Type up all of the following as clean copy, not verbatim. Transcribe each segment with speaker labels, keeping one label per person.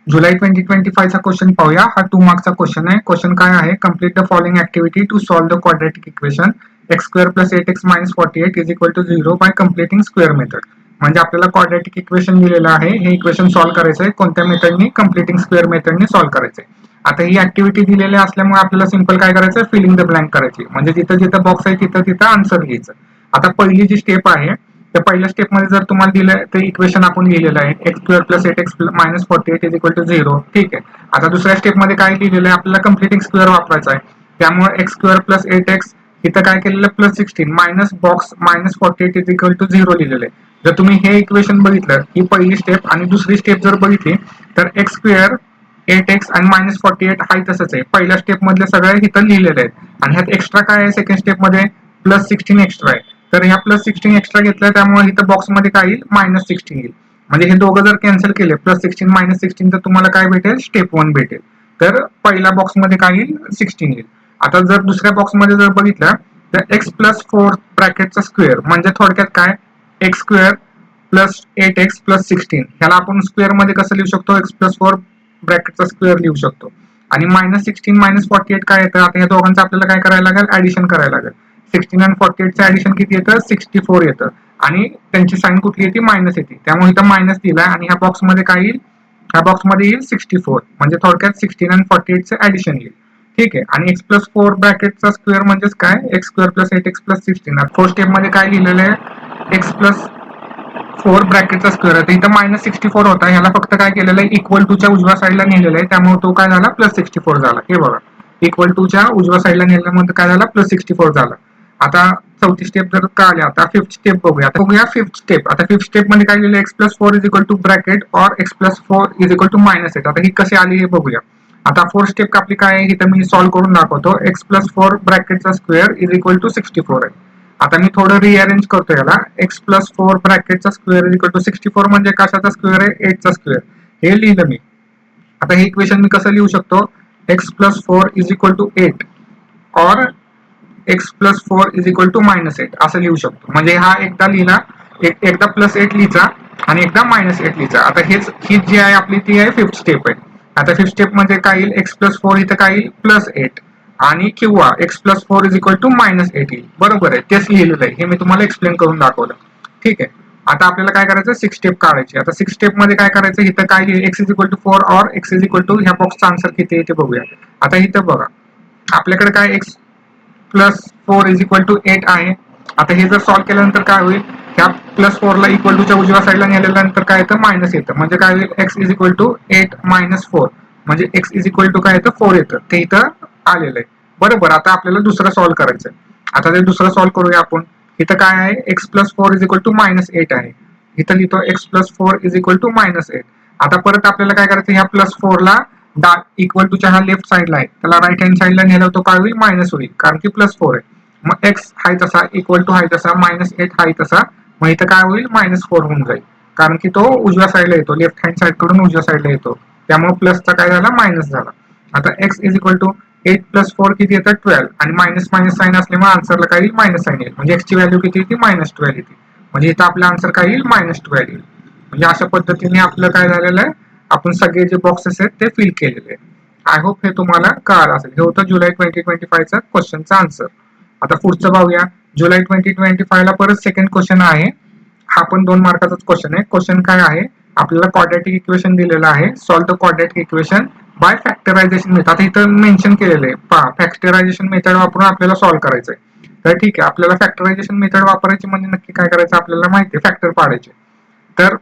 Speaker 1: जुलै 2025 चा क्वेश्चन पाहूया. हा 2 मार्क्सचा क्वेश्चन आहे. क्वेश्चन काय आहे? Complete the following activity to solve the quadratic equation x square plus 8x minus 48 is equal to 0 by completing square method. म्हणजे आपल्याला क्वाड्रॅटिक इक्वेशन दिलेलं आहे. हे इक्वेशन सॉल्व करायचं आहे. कोणत्या मेथडनी? कम्प्लिटिंग स्क्वेअर मेथडनी सॉल्व करायचं आहे. आता ही ऍक्टिव्हिटी दिलेली असल्यामुळे आपल्याला सिंपल काय करायचं? फिलिंग द ब्लँक करायची. म्हणजे जिथं जिथं बॉक्स आहे तिथं तिथं आन्सर घ्यायचं. आता पहिली जी स्टेप आहे तर पहिल्या स्टेपमध्ये जर तुम्हाला दिलं ते इक्वेशन आपण लिहिलेलं आहे x square plus 8x minus 48 is equal to 0. ठीक आहे. आता दुसऱ्या स्टेपमध्ये काय लिहिलेलं आहे? आपल्याला कम्प्लिटिंग स्क्वेअर वापरायचा आहे. त्यामुळे एक्स स्क्वेअर प्लस 8x इथं काय केलेलं? Plus 16 minus box minus 48 is equal to 0 लिहिलेलं आहे. जर तुम्ही हे इक्वेशन बघितलं ही पहिली स्टेप आणि दुसरी स्टेप जर बघितली तर एक्स स्क्वेअर 8x आणि मायनस 48 हाय तसंच आहे. पहिल्या स्टेप मधले सगळे इथं लिहिलेले आहेत आणि ह्यात एक्स्ट्रा काय आहे? सेकंड स्टेप मध्ये प्लस 16 एक्स्ट्रा आहे. तर ह्या प्लस 16 एक्स्ट्रा घेतलाय त्यामुळे इथं बॉक्समध्ये काय येईल? मायनस 16 येईल. म्हणजे हे दोघं जर कॅन्सल केले प्लस 16 मायनस 16 तर तुम्हाला काय भेटेल? स्टेप 1 भेटेल. तर पहिल्या बॉक्समध्ये काय येईल? 16 येईल. आता जर दुसऱ्या बॉक्समध्ये जर बघितलं तर एक्स प्लस 4 ब्रॅकेटचा स्क्वेअर म्हणजे थोडक्यात काय? X square plus 8x plus 16 ह्याला आपण स्क्वेअर मध्ये कसं लिहू शकतो? एक्स प्लस 4 ब्रॅकेटचा स्क्वेअर लिहू शकतो. आणि मायनस 16 मायनस 48 काय येतं? आता या दोघांचं आपल्याला काय करायला लागेल? ऍडिशन करायला लागेल. 16 आणि 48 चं ऍडिशन किती येतं? 64 येतं. आणि त्यांची साईन कुठली येते? मायनस येते. त्यामुळे इथं मायनस दिलाय आणि ह्या बॉक्समध्ये काय येईल? ह्या बॉक्समध्ये येईल 64. म्हणजे थोडक्यात 16 आणि 48 चं ऍडिशन येईल. ठीक आहे. आणि एक्स प्लस 4 ब्रॅकेटचा स्क्वेअर म्हणजेच काय? X square plus 8x plus 16. Fourth step मध्ये काय लिहिलेलं आहे? एक्स प्लस 4 ब्रॅकेटचा स्क्वेअर आहे. इथं मायनस 64 होता. ह्याला फक्त काय केलेलं आहे? इक्वल टू च्या उजव्या साईडला नेलेलं आहे. त्यामुळे तो काय झाला? प्लस 64 झाला. हे बघा. इक्वल टू च्या उजव्या साईडला नेल्यामध्ये काय झाला? प्लस 64 झाला. आता चौथी स्टेप जर का आली आता फिफ्थ स्टेप बघूया. आता बघूया फिफ्थ स्टेप. आता फिफ्थ स्टेप मध्ये काय लिहिलं? X plus 4 is equal to bracket और x plus 4 is equal to minus 8. आता ही कशी आली हे बघूया. आता फोर्थ स्टेप आपली काय आहे? इथं मी सॉल्व्ह करून दाखवतो. एक्स प्लस 4 ब्रॅकेटचा स्क्वेअर इज इक्वल टू 64 आहे. आता मी थोडं रिअरेंज करतो याला. एक्स प्लस 4 ब्रॅकेटचा स्क्वेअर इज इक्वल टू 64 म्हणजे कशाचा स्क्वेअर आहे? 8 चा स्क्वेअर. हे लिहिलं मी. आता हे इक्वेशन मी कसं लिहू शकतो? X plus 4 is equal to 8 और x plus 4 is equal to minus 8 असं लिहू शकतो. म्हणजे हा एकदा लिहिला, एकदा प्लस 8 लिहिचा आणि एकदा मायनस 8 लिहिचा. आता हेच ही जी आहे आपली ती आहे फिफ्थ स्टेप आहे. आता फिफ्थ स्टेप मध्ये काय येईल? एक्स प्लस 4 इथं काय येईल? प्लस 8 आणि किंवा x plus 4 is equal to minus 8 येईल. बरोबर आहे. तेच लिहिलेलं आहे. हे मी तुम्हाला एक्सप्लेन करून दाखवलं. ठीक आहे. आता आपल्याला काय करायचं? 6 स्टेप काढायची. आता 6 स्टेप मध्ये काय करायचं? इथं काय लिहिलं? एक्स इज इक्वल टू 4 और एक्स इज इक्वल टू ह्या बॉक्सचा आन्सर किती आहे ते बघूया. आता इथं बघा आपल्याकडे काय x plus 4 is equal to 8 आहे. आता हे जर सॉल्व्ह केल्यानंतर काय होईल? ह्या प्लस 4 ला इक्वल टूच्या उजव्या साईडला नेल्यानंतर काय येतं? मायनस येतं. म्हणजे काय होईल? X is equal to 8 minus 4 म्हणजे एक्स इज इक्वल टू काय येतं? 4 येतं. ते इथं आलेलं आहे. बरोबर. आता आपल्याला दुसरं सॉल्व्ह करायचं आहे. आता ते दुसरं सॉल्व्ह करूया आपण. इथं काय आहे? X plus 4 is equal to minus 8 आहे. इथं लिहितो x plus 4 is equal to minus 8. आता परत आपल्याला काय करायचं? ह्या प्लस 4 ला इक्वल टूच्या हा लेफ्ट साईडला आहे. त्याला राईट हँड साईडला नेलं तो काय होईल? मायनस होईल. कारण की प्लस 4 आहे. मग एक्स हाय तसा इक्वल टू हाय तसा मायनस 8 हाय तसा. मग इथं काय होईल? मायनस 4 होऊन जाईल. कारण की तो उजव्या साईडला येतो. लेफ्ट हँड साईड कडून उजव्या साईडला येतो. त्यामुळे प्लसचा काय झाला? मायनस झाला. आता x is equal to 8 plus 4 किती येतं? 12 आणि मायनस मायनस साईन असल्यामुळे आन्सरला काय येईल? मायनस साईन येईल. म्हणजे एक्सची व्हॅल्यू किती येते? मायनस 12 येते. म्हणजे इथं आपलं आन्सर काय येईल? मायनस 12 येईल. म्हणजे अशा पद्धतीने आपलं काय झालेलं आहे? आपण सगळे जे बॉक्सेस आहेत ते फिल केलेले आहेत. आय होप हे तुम्हाला कळालं असेल. हे होतं जुलै 2025 चा क्वेश्चनचा आन्सर. आता पुढचं पाहूया. जुलै 2025 ला परत सेकंड क्वेश्चन आहे. हा पण 2 मार्काचाच क्वेश्चन आहे. क्वेश्चन काय आहे? आपल्याला क्वाड्रॅटिक इक्वेशन दिलेलं आहे. Solve the quadratic equation by factorisation method. आता इथं मेन्शन केलेलं आहे पहा, फॅक्टरायझेशन मेथड वापरून आपल्याला सॉल्व्ह करायचं आहे. तर ठीक आहे. आपल्याला फॅक्टरायझेशन मेथड वापरायची म्हणजे नक्की काय करायचं? आपल्याला माहिती आहे फॅक्टर पाडायचे. तर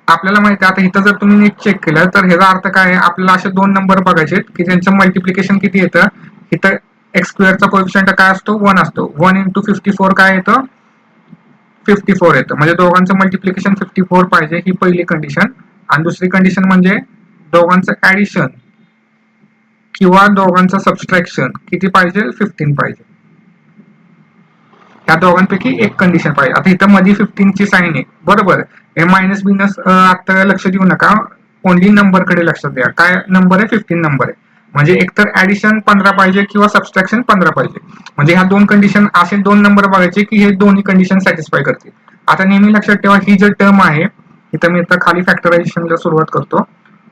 Speaker 1: आपल्याला माहिती आहे आता इथं जर तुम्ही नीट चेक केलं तर ह्याचा अर्थ काय आहे? आपल्याला असे 2 नंबर बघायचे की ज्यांचं मल्टिप्लिकेशन किती येतं? इथं एक्स स्क्वेअरचा कोएफिशियंट काय असतो? 1 असतो. 1 इंटू 54 काय येतं? 54 येतं. म्हणजे दोघांचं मल्टिप्लिकेशन 54 पाहिजे ही पहिली कंडिशन. आणि दुसरी कंडिशन म्हणजे दोघांचं ऍडिशन किंवा दोघांचं सबस्ट्रॅक्शन किती पाहिजे? 15 पाहिजे. या दोघांपैकी एक कंडिशन पाहिजे. आता इथं मध्ये 15 ची साईन आहे. बरोबर. हे मायनस बिनस आता लक्ष देऊ नका. ओनली नंबर कडे लक्ष द्या. काय नंबर आहे? 15 नंबर आहे. म्हणजे एकतर ऍडिशन 15 पाहिजे किंवा सबस्ट्रॅक्शन 15 पाहिजे. म्हणजे ह्या 2 कंडिशन असे 2 नंबर बघायचे की हे दोन्ही कंडिशन सॅटिस्फाय करतील. आता नेहमी लक्षात ठेवा ही जर टर्म आहे इथं मी आता खाली फॅक्टरायझेशनला सुरुवात करतो.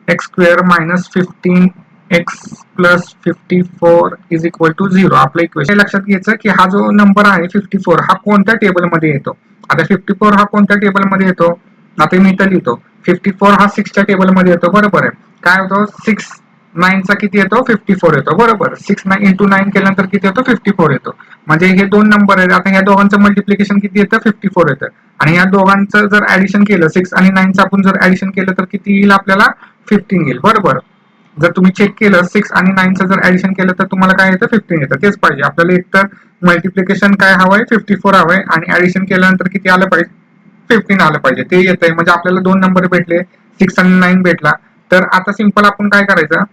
Speaker 1: X square minus 15 x plus 54 is equal to 0 आपलं इक्वेशन. लक्षात घ्यायचं की हा जो नंबर आहे 54 हा कोणत्या टेबलमध्ये येतो. आता 54 हा कोणत्या टेबलमध्ये येतो. आता मी इथं लिहितो 54 हा 6च्या टेबलमध्ये येतो. बरोबर आहे. काय होतो 6 9चा किती येतो 54 येतो. बरोबर. 6 इंटू 9 केल्यानंतर किती येतो 54 येतो. म्हणजे हे दोन नंबर आहेत. आता ह्या दोघांचं मल्टिप्लिकेशन किती येतं 54 येतं. आणि या दोघांचं जर ऍडिशन केलं 6 आणि 9चं आपण जर ऍडिशन केलं तर किती येईल आपल्याला 15 येईल. बरोबर. जर तुम्ही चेक केलं 6 आणि 9चं जर ऍडिशन केलं तर तुम्हाला काय येतं 15 येतं. तेच पाहिजे आपल्याला. एक तर मल्टिप्लिकेशन काय हवंय 54 हवंय आणि ऍडिशन केल्यानंतर किती आलं पाहिजे 15 आलं पाहिजे. ते येतंय म्हणजे आपल्याला दोन नंबर भेटले 6 आणि 9 भेटला. तर आता सिंपल आपण काय करायचं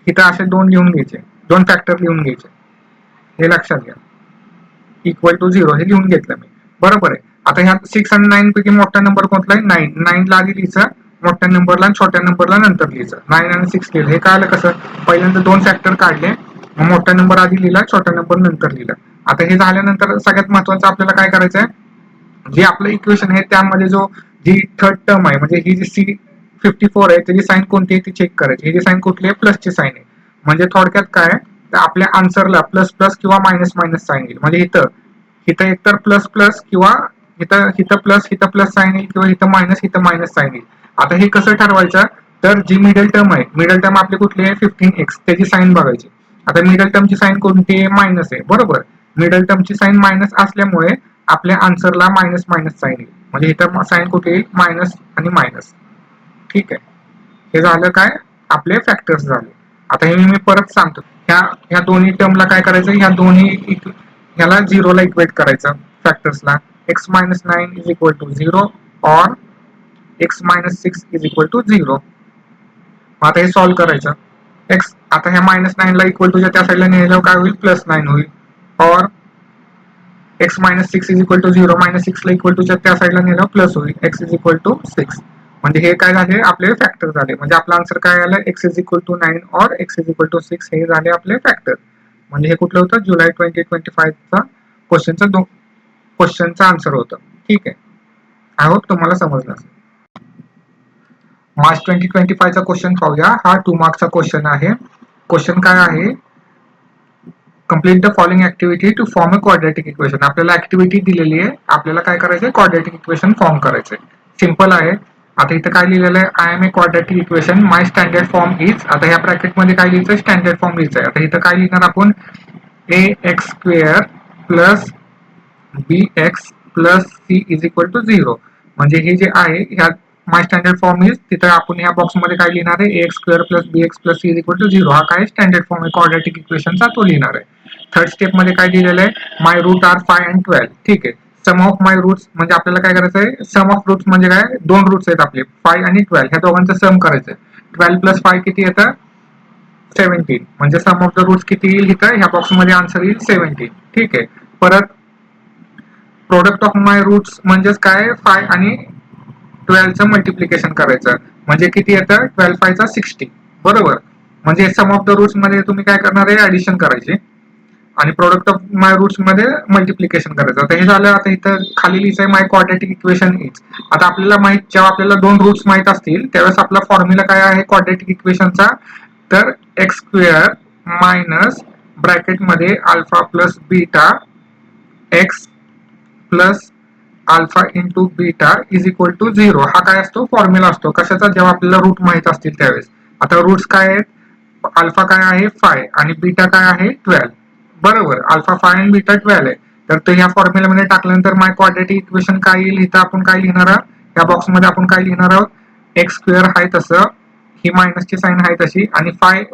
Speaker 1: इथं असे दोन लिहून घ्यायचे. दोन फॅक्टर लिहून घ्यायचे. हे लक्षात घ्या. इक्वल टू 0 हे लिहून घेतलं मी. बरोबर आहे. आता ह्या 6 आणि 9 पैकी मोठा नंबर कोणता आहे 9. 9 ला आधी लिहायचं मोठ्या नंबरला आणि छोट्या नंबरला नंतर लिहायचं. 9 आणि 6 लिहिलं. हे कळलं कसं. पहिल्यांदा दोन फॅक्टर काढले मग मोठा नंबर आधी लिहिला छोटा नंबर नंतर लिहिला. आता हे झाल्यानंतर सगळ्यात महत्वाचं आपल्याला काय करायचं आहे जे आपलं इक्वेशन आहे त्यामध्ये जो जी थर्ड टर्म आहे म्हणजे ही जी C54 आहे त्याची साईन कोणती आहे ती चेक करायची. ही जी साईन कुठली आहे प्लसची साईन आहे. म्हणजे थोडक्यात काय तर आपल्या आन्सरला प्लस प्लस किंवा मायनस मायनस साईन येईल. म्हणजे इथं इथं एकतर प्लस प्लस किंवा इथं प्लस साईन येईल किंवा इथं मायनस साईन येईल. आता हे कसं ठरवायचं तर जी मिडल टर्म आहे मिडल टर्म आपली कुठली आहे 15x त्याची साईन बघायची. आता मिडल टर्मची साईन कोणती आहे मायनस आहे. बरोबर. मिडल टर्मची साईन मायनस असल्यामुळे आपल्या आन्सरला मायनस मायनस साईन येईल. म्हणजे इथं साईन कुठे येईल मायनस आणि मायनस. ठीक आहे. हे झालं काय आपले फॅक्टर्स झाले. आता हे मी परत सांगतो. ह्या दोन्ही टर्मला काय करायचं ह्या दोन्ही ह्याला 0 ला इक्वेट करायचं फॅक्टर्सला. x minus 9 is equal to 0 और x minus 6 is equal to 0. आता हे सॉल्व्ह करायचं. x आता ह्या मायनस 9 ला इक्वल टूच्या त्या साईडला नेल्यावर काय होईल प्लस 9 होईल. और x minus 6 is equal to 0 minus 6 ला इक्वल टूच्या त्या साईडला नेल्यावर प्लस होईल x इज इक्वल टू 6. म्हणजे हे काय झाले आपले फॅक्टर झाले. म्हणजे आपला आन्सर काय आलं x इज इक्वल टू 9 और x इज इक्वल टू 6 हे झाले आपले फॅक्टर. म्हणजे हे कुठलं होतं जुलै 2025 चा क्वेश्चनचा आन्सर होतं. ठीक आहे. आय होप तुम्हाला समजलं असेल. मार्च 2025 चा क्वेश्चन पाहूया. हा 2 मार्क्सचा क्वेश्चन आहे. क्वेश्चन काय आहे complete the following activity to form a quadratic equation. आपल्याला ऍक्टिव्हिटी दिलेली आहे. आपल्याला काय करायचंय क्वाड्रॅटिक इक्वेशन फॉर्म करायचंय. सिंपल आहे. आता इथं काय लिहिलेलं आहे I am a quadratic equation my standard form is. आता ह्या ब्रॅकेटमध्ये काय लिहायचं स्टँडर्ड फॉर्म लिहायचं आहे. आता इथं काय लिहिणार आपण ax square plus bx plus c is equal to 0. म्हणजे हे जे आहे ह्या माय स्टँडर्ड फॉर्म इज तिथं आपण ह्या बॉक्समध्ये काय लिहिणार आहे ax square plus bx plus c is equal to 0. हा काय स्टँडर्ड फॉर्म आहे क्वाड्रॅटिक इक्वेशनचा तो लिहिणार आहे. थर्ड स्टेप मध्ये काय दिलेलं आहे माय रूट आर 5 अँड 12. ठीक आहे. सम ऑफ माय रूट्स म्हणजे आपल्याला काय करायचं आहे सम ऑफ रूट्स म्हणजे काय दोन रूट्स आहेत आपले 5 आणि 12 ह्या दोघांचं सम करायचं आहे. 12 प्लस 5 किती येतं 17. म्हणजे सम ऑफ द रूट्स किती येईल इथं ह्या बॉक्समध्ये आन्सर येईल 17. ठीक आहे. परत प्रोडक्ट ऑफ माय रूट्स म्हणजेच काय 5 आणि 12 चं मल्टिप्लिकेशन करायचं म्हणजे किती येतं 12 5 चा 60. बरोबर. म्हणजे सम ऑफ द रूट्स मध्ये तुम्ही काय करणार आहे ऍडिशन करायचे आणि प्रोडक्ट ऑफ माय रूट्स मध्ये मल्टिप्लिकेशन करायचं. आता हे झालं. आता इथं खाली लिहायचं आहे माय क्वाड्रॅटिक इक्वेशन इज. आता आपल्याला माहित जेव्हा आपल्याला दोन रूट्स माहित असतील त्यावेळेस आपला फॉर्म्युला काय आहे क्वाड्रॅटिक इक्वेशनचा तर एक्स स्क्वेअर मायनस ब्रॅकेट मध्ये alpha plus beta x plus alpha into beta is equal to 0. हा काय असतो फॉर्म्युला असतो कशाचा जेव्हा आपल्याला रूट माहित असतील त्यावेळेस. आता रूट्स काय आहेत अल्फा काय आहे 5 आणि बीटा काय आहे 12. बरोबर. अल्फा 5 आणि बीटा 12 आहे. तर ते ह्या फॉर्म्युलामध्ये टाकल्यानंतर माय क्वाड्रॅटिक इक्वेशन काय येईल इथं आपण काय लिहिणार आहोत या बॉक्समध्ये आपण काय लिहिणार आहोत एक्स स्क्वेअर आहे तसं ही मायनसची साईन आहे तशी आणि 5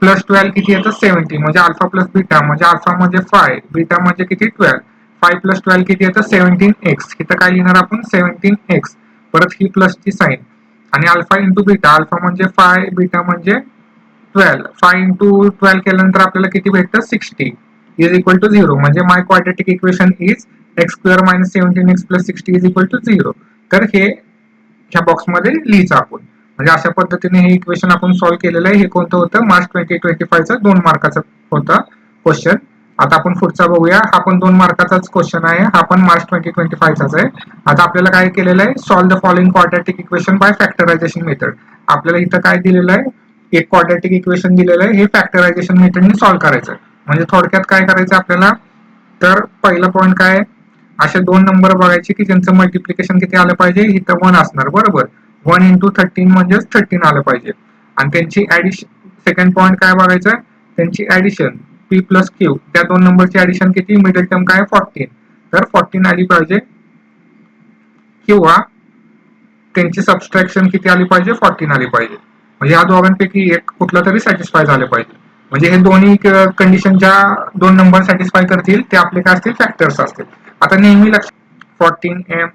Speaker 1: प्लस 12 किती येतं 70. म्हणजे अल्फा प्लस बीटा म्हणजे अल्फा म्हणजे 5 बीटा म्हणजे किती 12. 5 प्लस 12 किती येतं 17x. इथं काय लिहिणार आपण 17x. परत ही प्लसची साईन आणि अल्फा इंटू बीटा अल्फा म्हणजे 5 बीटा म्हणजे 12. 5 इंटू 12 केल्यानंतर आपल्याला किती भेटतं 60 इज इक्वल टू 0. म्हणजे my quadratic equation is x square minus 17x plus 60 is equal to 0. तर हे ह्या बॉक्समध्ये लिहायचं आपण. म्हणजे अशा पद्धतीने हे इक्वेशन आपण सॉल्व्ह केलेलं आहे. हे कोणतं होतं मार्च 2025 चा 2 मार्काचा होता क्वेश्चन. आता आपण पुढचा बघूया. हा पण 2 मार्काचाच क्वेश्चन आहे. हा पण मार्च 2025 चाच आहे. आता आपल्याला काय केलेलं आहे solve the following quadratic equation by factorisation method. आपल्याला इथं काय दिलेलं आहे, एक क्वाड्रॅटिक इक्वेशन दिलेलं आहे, हे फॅक्टरायझेशन मेथडने सॉल्व्ह करायचं आहे. म्हणजे थोडक्यात काय करायचं आपल्याला, तर पहिला पॉईंट काय, असे दोन नंबर बघायचे की ज्यांचं मल्टिप्लिकेशन किती आलं पाहिजे, इथं 1 असणार बरोबर, 1 into 13 म्हणजेच 13 आलं पाहिजे. आणि त्यांची ऍडिशन, सेकंड पॉईंट काय बघायचं, त्यांची ऍडिशन पी प्लस क्यू, त्या दोन नंबरची ऍडिशन किती, मिडल टर्म काय 14, तर 14 आली पाहिजे, किंवा त्यांची सबस्ट्रॅक्शन किती आली पाहिजे, 14 आली पाहिजे. म्हणजे या दोघांपैकी एक कुठला तरी सॅटिस्फाय झालं पाहिजे. म्हणजे हे दोन्ही कंडिशन ज्या दोन नंबर सॅटिस्फाय करतील ते आपले काय असतील, फॅक्टर्स असतील. आता नेहमी लक्षात 14m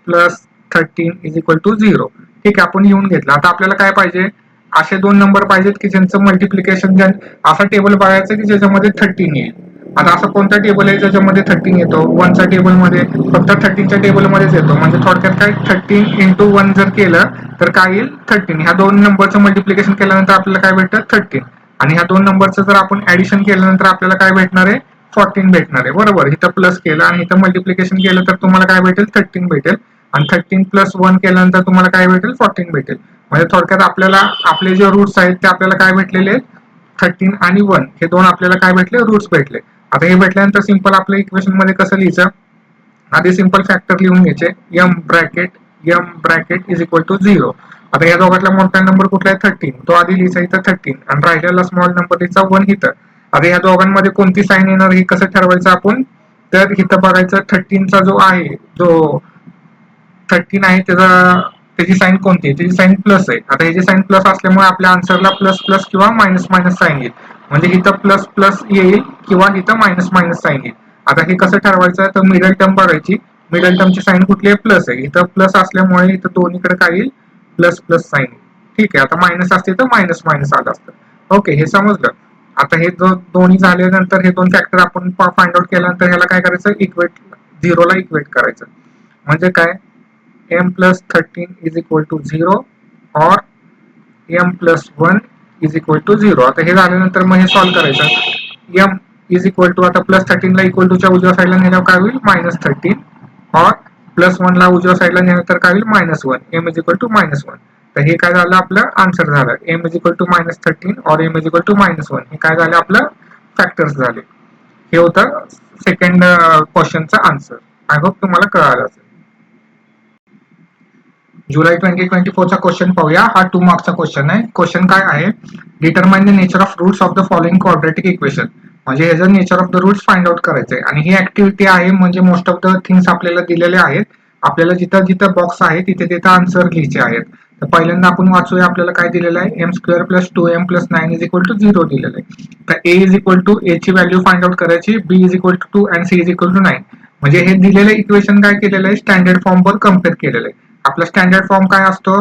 Speaker 1: plus 13 is equal to 0. ठीक आहे, आपण येऊन घेतलं. आता आपल्याला काय पाहिजे, असे दोन नंबर पाहिजेत की ज्यांचं मल्टिप्लिकेशन, असा टेबल बघायचं की ज्याच्यामध्ये 13 येईल. आता असं कोणता टेबल आहे ज्याच्यामध्ये 13 येतो, 1चा टेबल मध्ये फक्त 13च्या टेबलमध्येच येतो. म्हणजे थोडक्यात काय, 13 into 1 जर केलं तर काय येईल, 13. ह्या दोन नंबरचं मल्टिप्लिकेशन केल्यानंतर आपल्याला काय भेटतं, 13. आणि ह्या दोन नंबरचं जर आपण ऍडिशन केल्यानंतर आपल्याला काय भेटणार आहे, 14 भेटणार आहे बरोबर. इथं प्लस केलं आणि इथं मल्टिप्लिकेशन केलं तर तुम्हाला काय भेटेल, 13 भेटेल. आणि 13 प्लस 1 केल्यानंतर तुम्हाला काय भेटेल, 14 भेटेल. म्हणजे थोडक्यात आपल्याला आपले जे रूट्स आहेत ते आपल्याला काय भेटलेले आहेत, 13 आणि 1 हे दोन आपल्याला काय भेटले, रूट्स भेटले. आता हे भेटल्यानंतर सिंपल आपल्या इक्वेशन मध्ये कसं लिहायचं, आधी सिंपल फॅक्टर लिहून घ्यायचे, m bracket is equal to 0. आता या दोघातला मोठा नंबर कुठला आहे, 13, तो आधी लिहायचा इथं 13, आणि राहिलेला स्मॉल नंबर लिहायचा 1 इथं. आता या दोघांमध्ये कोणती साईन येणार हे कसं ठरवायचं आपण, तर इथं बघायचं 13चा जो आहे, जो 13 आहे त्याची साईन कोणती आहे, त्याची साईन प्लस आहे. आता ह्याची साईन प्लस असल्यामुळे आपल्या आन्सरला प्लस प्लस किंवा मायनस मायनस साईन येईल. म्हणजे इथं प्लस प्लस येईल किंवा इथं मायनस मायनस साईन येईल. आता हे कसं ठरवायचं, तर मिडल टर्म बघायची, मिडल टर्मची साईन कुठली आहे, प्लस आहे. इथं प्लस असल्यामुळे इथं दोन्हीकडे काय येईल, प्लस प्लस साईन. ठीक आहे, आता मायनस असते तर मायनस मायनस आलं असतं. ओके, हे समजलं. आता हे दोन्ही झाल्यानंतर हे दोन फॅक्टर आपण फाइंड आउट केल्यानंतर ह्याला काय करायचं, इक्वेट, 0ला इक्वेट करायचं. म्हणजे काय, m plus 13 is equal to 0 or m plus 1 is equal to 0. आता हे झाल्यानंतर मग हे सॉल्व्ह करायचं. m is equal to, आता प्लस 13 ला इक्वल टूच्या उजव्या साईडला नेल्यावर काय होईल, -13, और प्लस 1 ला उजव्या साईडला नेल्यानंतर काय होईल, -1. m is equal to -1. तर हे काय झालं, आपलं आन्सर झालं. m is equal to -13 और m is equal to -1. हे काय झालं, आपलं फॅक्टर्स झाले. हे होतं सेकंड क्वेश्चनचा आन्सर. आय होप तुम्हाला कळालं असेल. जुलै 2024 चा क्वेश्चन पाहूया. हा 2 मार्क्सचा क्वेश्चन आहे. क्वेश्चन काय आहे, determine the nature of roots of the following quadratic equation. म्हणजे ह्याचं nature of the roots find out करायचंय. आणि ही ऍक्टिव्हिटी आहे, म्हणजे मोस्ट ऑफ द थिंग्स आपल्याला दिलेले आहेत. आपल्याला जिथं जिथं बॉक्स आहे तिथे तिथं आन्सर लिहायचे आहेत. तर पहिल्यांदा आपण वाचूया, आपल्याला काय दिलेलं आहे, m² + 2m + 9 is equal to 0 दिलेलं आहे. तर a is equal to, a ची व्हॅल्यू फाइंड आउट करायची, b इज इक्वल टू 2 आणि c इज इक्वल टू 9. म्हणजे हे दिलेलं इक्वेशन काय केलेलं आहे, स्टँडर्ड फॉर्म वर कम्पेअर केलेलं आहे. आपला स्टँडर्ड फॉर्म काय असतो,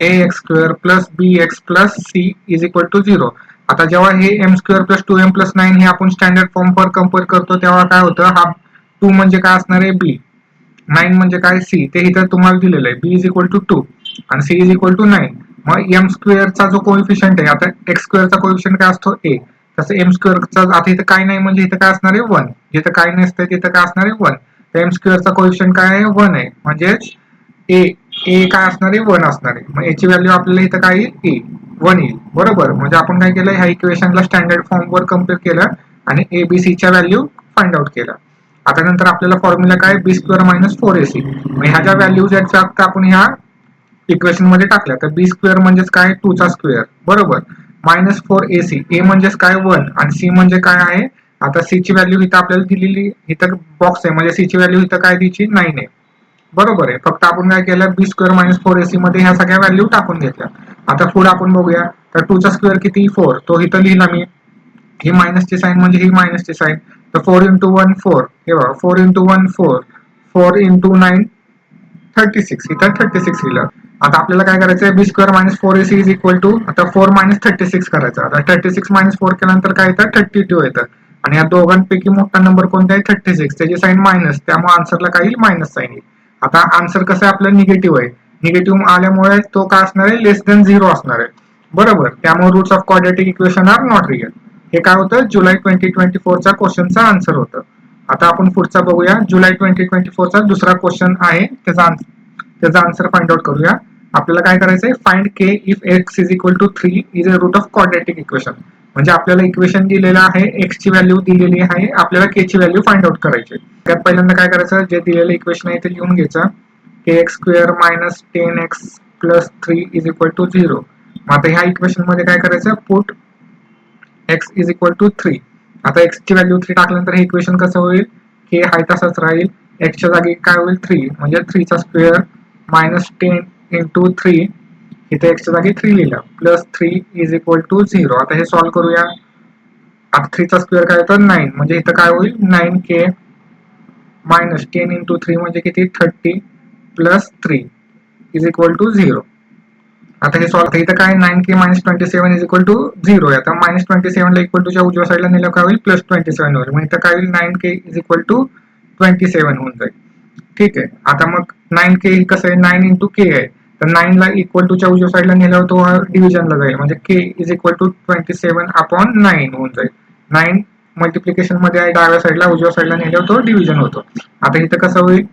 Speaker 1: ax² + bx + c is equal to 0. आता जेव्हा हे m² + 2m + 9 हे आपण स्टँडर्ड फॉर्म वर कम्पेअर करतो तेव्हा काय होतं, हा 2 म्हणजे काय असणार आहे, b, 9 म्हणजे काय, c. ते इथं तुम्हाला दिलेलं आहे, b इज इक्वल टू 2 आणि c इज इक्वल टू 9. मग m² चा जो कोएफिशियंट आहे, आता x² चा कोएफिशियंट काय असतो, a. तसं m² चा आता इथं काय नाही, म्हणजे इथं काय असणार आहे, 1. जिथं काय नसतं तिथं काय असणार आहे, 1. तर m² चा कोएफिशियंट काय आहे, 1 आहे. म्हणजेच a काय असणार आहे, 1 असणार आहे. मग याची व्हॅल्यू आपल्याला इथं काय येईल, 1 येईल बरोबर. म्हणजे आपण काय केलं, ह्या इक्वेशनला स्टँडर्ड फॉर्म वर कम्पेअर केलं आणि abc च्या व्हॅल्यू फाइंड आउट केल्या. आता नंतर आपल्याला फॉर्म्युला काय, b² - 4ac. मग ह्या ज्या व्हॅल्यूज आहेत त्या आपण ह्या इक्वेशन मध्ये टाकल्या. तर b² म्हणजेच काय, 2 चा स्क्वेअर बरोबर, -4ac. a म्हणजेच काय, 1 आणि c म्हणजे काय आहे, आता c ची व्हॅल्यू इथं आपल्याला दिलेली, इथं बॉक्स आहे, म्हणजे c ची व्हॅल्यू इथं काय द्यायची, 9 आहे बरोबर आहे. फक्त आपण काय केलं, b² - 4ac मध्ये ह्या सगळ्या व्हॅल्यू टाकून घेतल्या. आता पुढे आपण बघूया, तर 2 चा स्क्वेअर किती, 4. तो इथं लिहिला मी, ही मायनसची साईन म्हणजे ही मायनसची साईन. तर 4 × 1 4, हे बघा 4 × 1 4, 4 × 9 36, इथं 36 लिहिलं. आता आपल्याला काय करायचं आहे, b² - 4ac is equal to, आता 4 - 36 करायचं. आता 36 - 4 केल्यानंतर काय येतं, 32 येतं. आणि या दोघांपैकी मोठा नंबर कोणता आहे, 36. त्याची साईन मायनस, त्यामुळे आन्सरला काय येईल, मायनस साईन येईल. आता आन्सर कसं आहे, आपलं निगेटिव्ह आहे. निगेटिव्ह आल्यामुळे तो काय असणार आहे, <0 असणार आहे बरोबर. त्यामुळे roots of quadratic equation are not real. हे काय होतं, जुलै 2024 चा क्वेश्चनचा आन्सर होतं. आता आपण पुढचा बघूया, जुलै 2024 चा दुसरा क्वेश्चन आहे, त्याचा आन्सर फाइंड आउट करूया. आपल्याला काय करायचंय, find K if x is equal to 3 is a root of quadratic equation. म्हणजे आपल्याला इक्वेशन दिलेलं आहे, एक्स ची व्हॅल्यू दिलेली आहे, आपल्याला के ची व्हॅल्यू फाइंड आउट करायची. त्यात पहिल्यांदा काय करायचं, जे दिलेलं इक्वेशन आहे ते लिहून घ्यायचं, के x square minus 10x plus 3 is equal to 0. आता ह्या इक्वेशन मध्ये काय करायचं, put x is equal to 3. आता x ची व्हॅल्यू 3 टाकल्यानंतर हे इक्वेशन कसं होईल, के हाय तसाच राहील, x च्या जागी काय होईल 3, म्हणजे 3 चा स्क्वेअर मायनस 10 इंटू 3, इथे x च्या जागी 3 लिहिलं, प्लस 3 इज इक्वल टू 0. आता हे सॉल्व्ह करूया. आता 3 चा स्क्वेअर काय होतं 9, म्हणजे इथं काय होईल 9k मायनस 10 इंटू 3 म्हणजे किती 30 प्लस 3 इज इक्वल टू 0. आता हे सॉल्व्ह, इथं काय 9k minus 27 is equal to 0 आहे. आता मायनस 27 ला इक्वल टूच्या उजव्या साईडला नेलं काय होईल, प्लस 27 होईल. मग इथं काय होईल 9k इज इक्वल टू 27 होऊन जाईल. ठीक आहे. आता मग 9k कसं आहे, 9 इंटू k आहे, तर 9 ला इक्वल टूच्या उजव्या साईडला नेल्यावर तो डिव्हिजनला जाईल, म्हणजे k is equal to 27 upon 9 होऊन जाईल. 9 मल्टिप्लिकेशन मध्ये आहे, डाव्या साईडला उजव्या साईडला नेल्यावर तो डिव्हिजन होतो. आता इथं कसं होईल,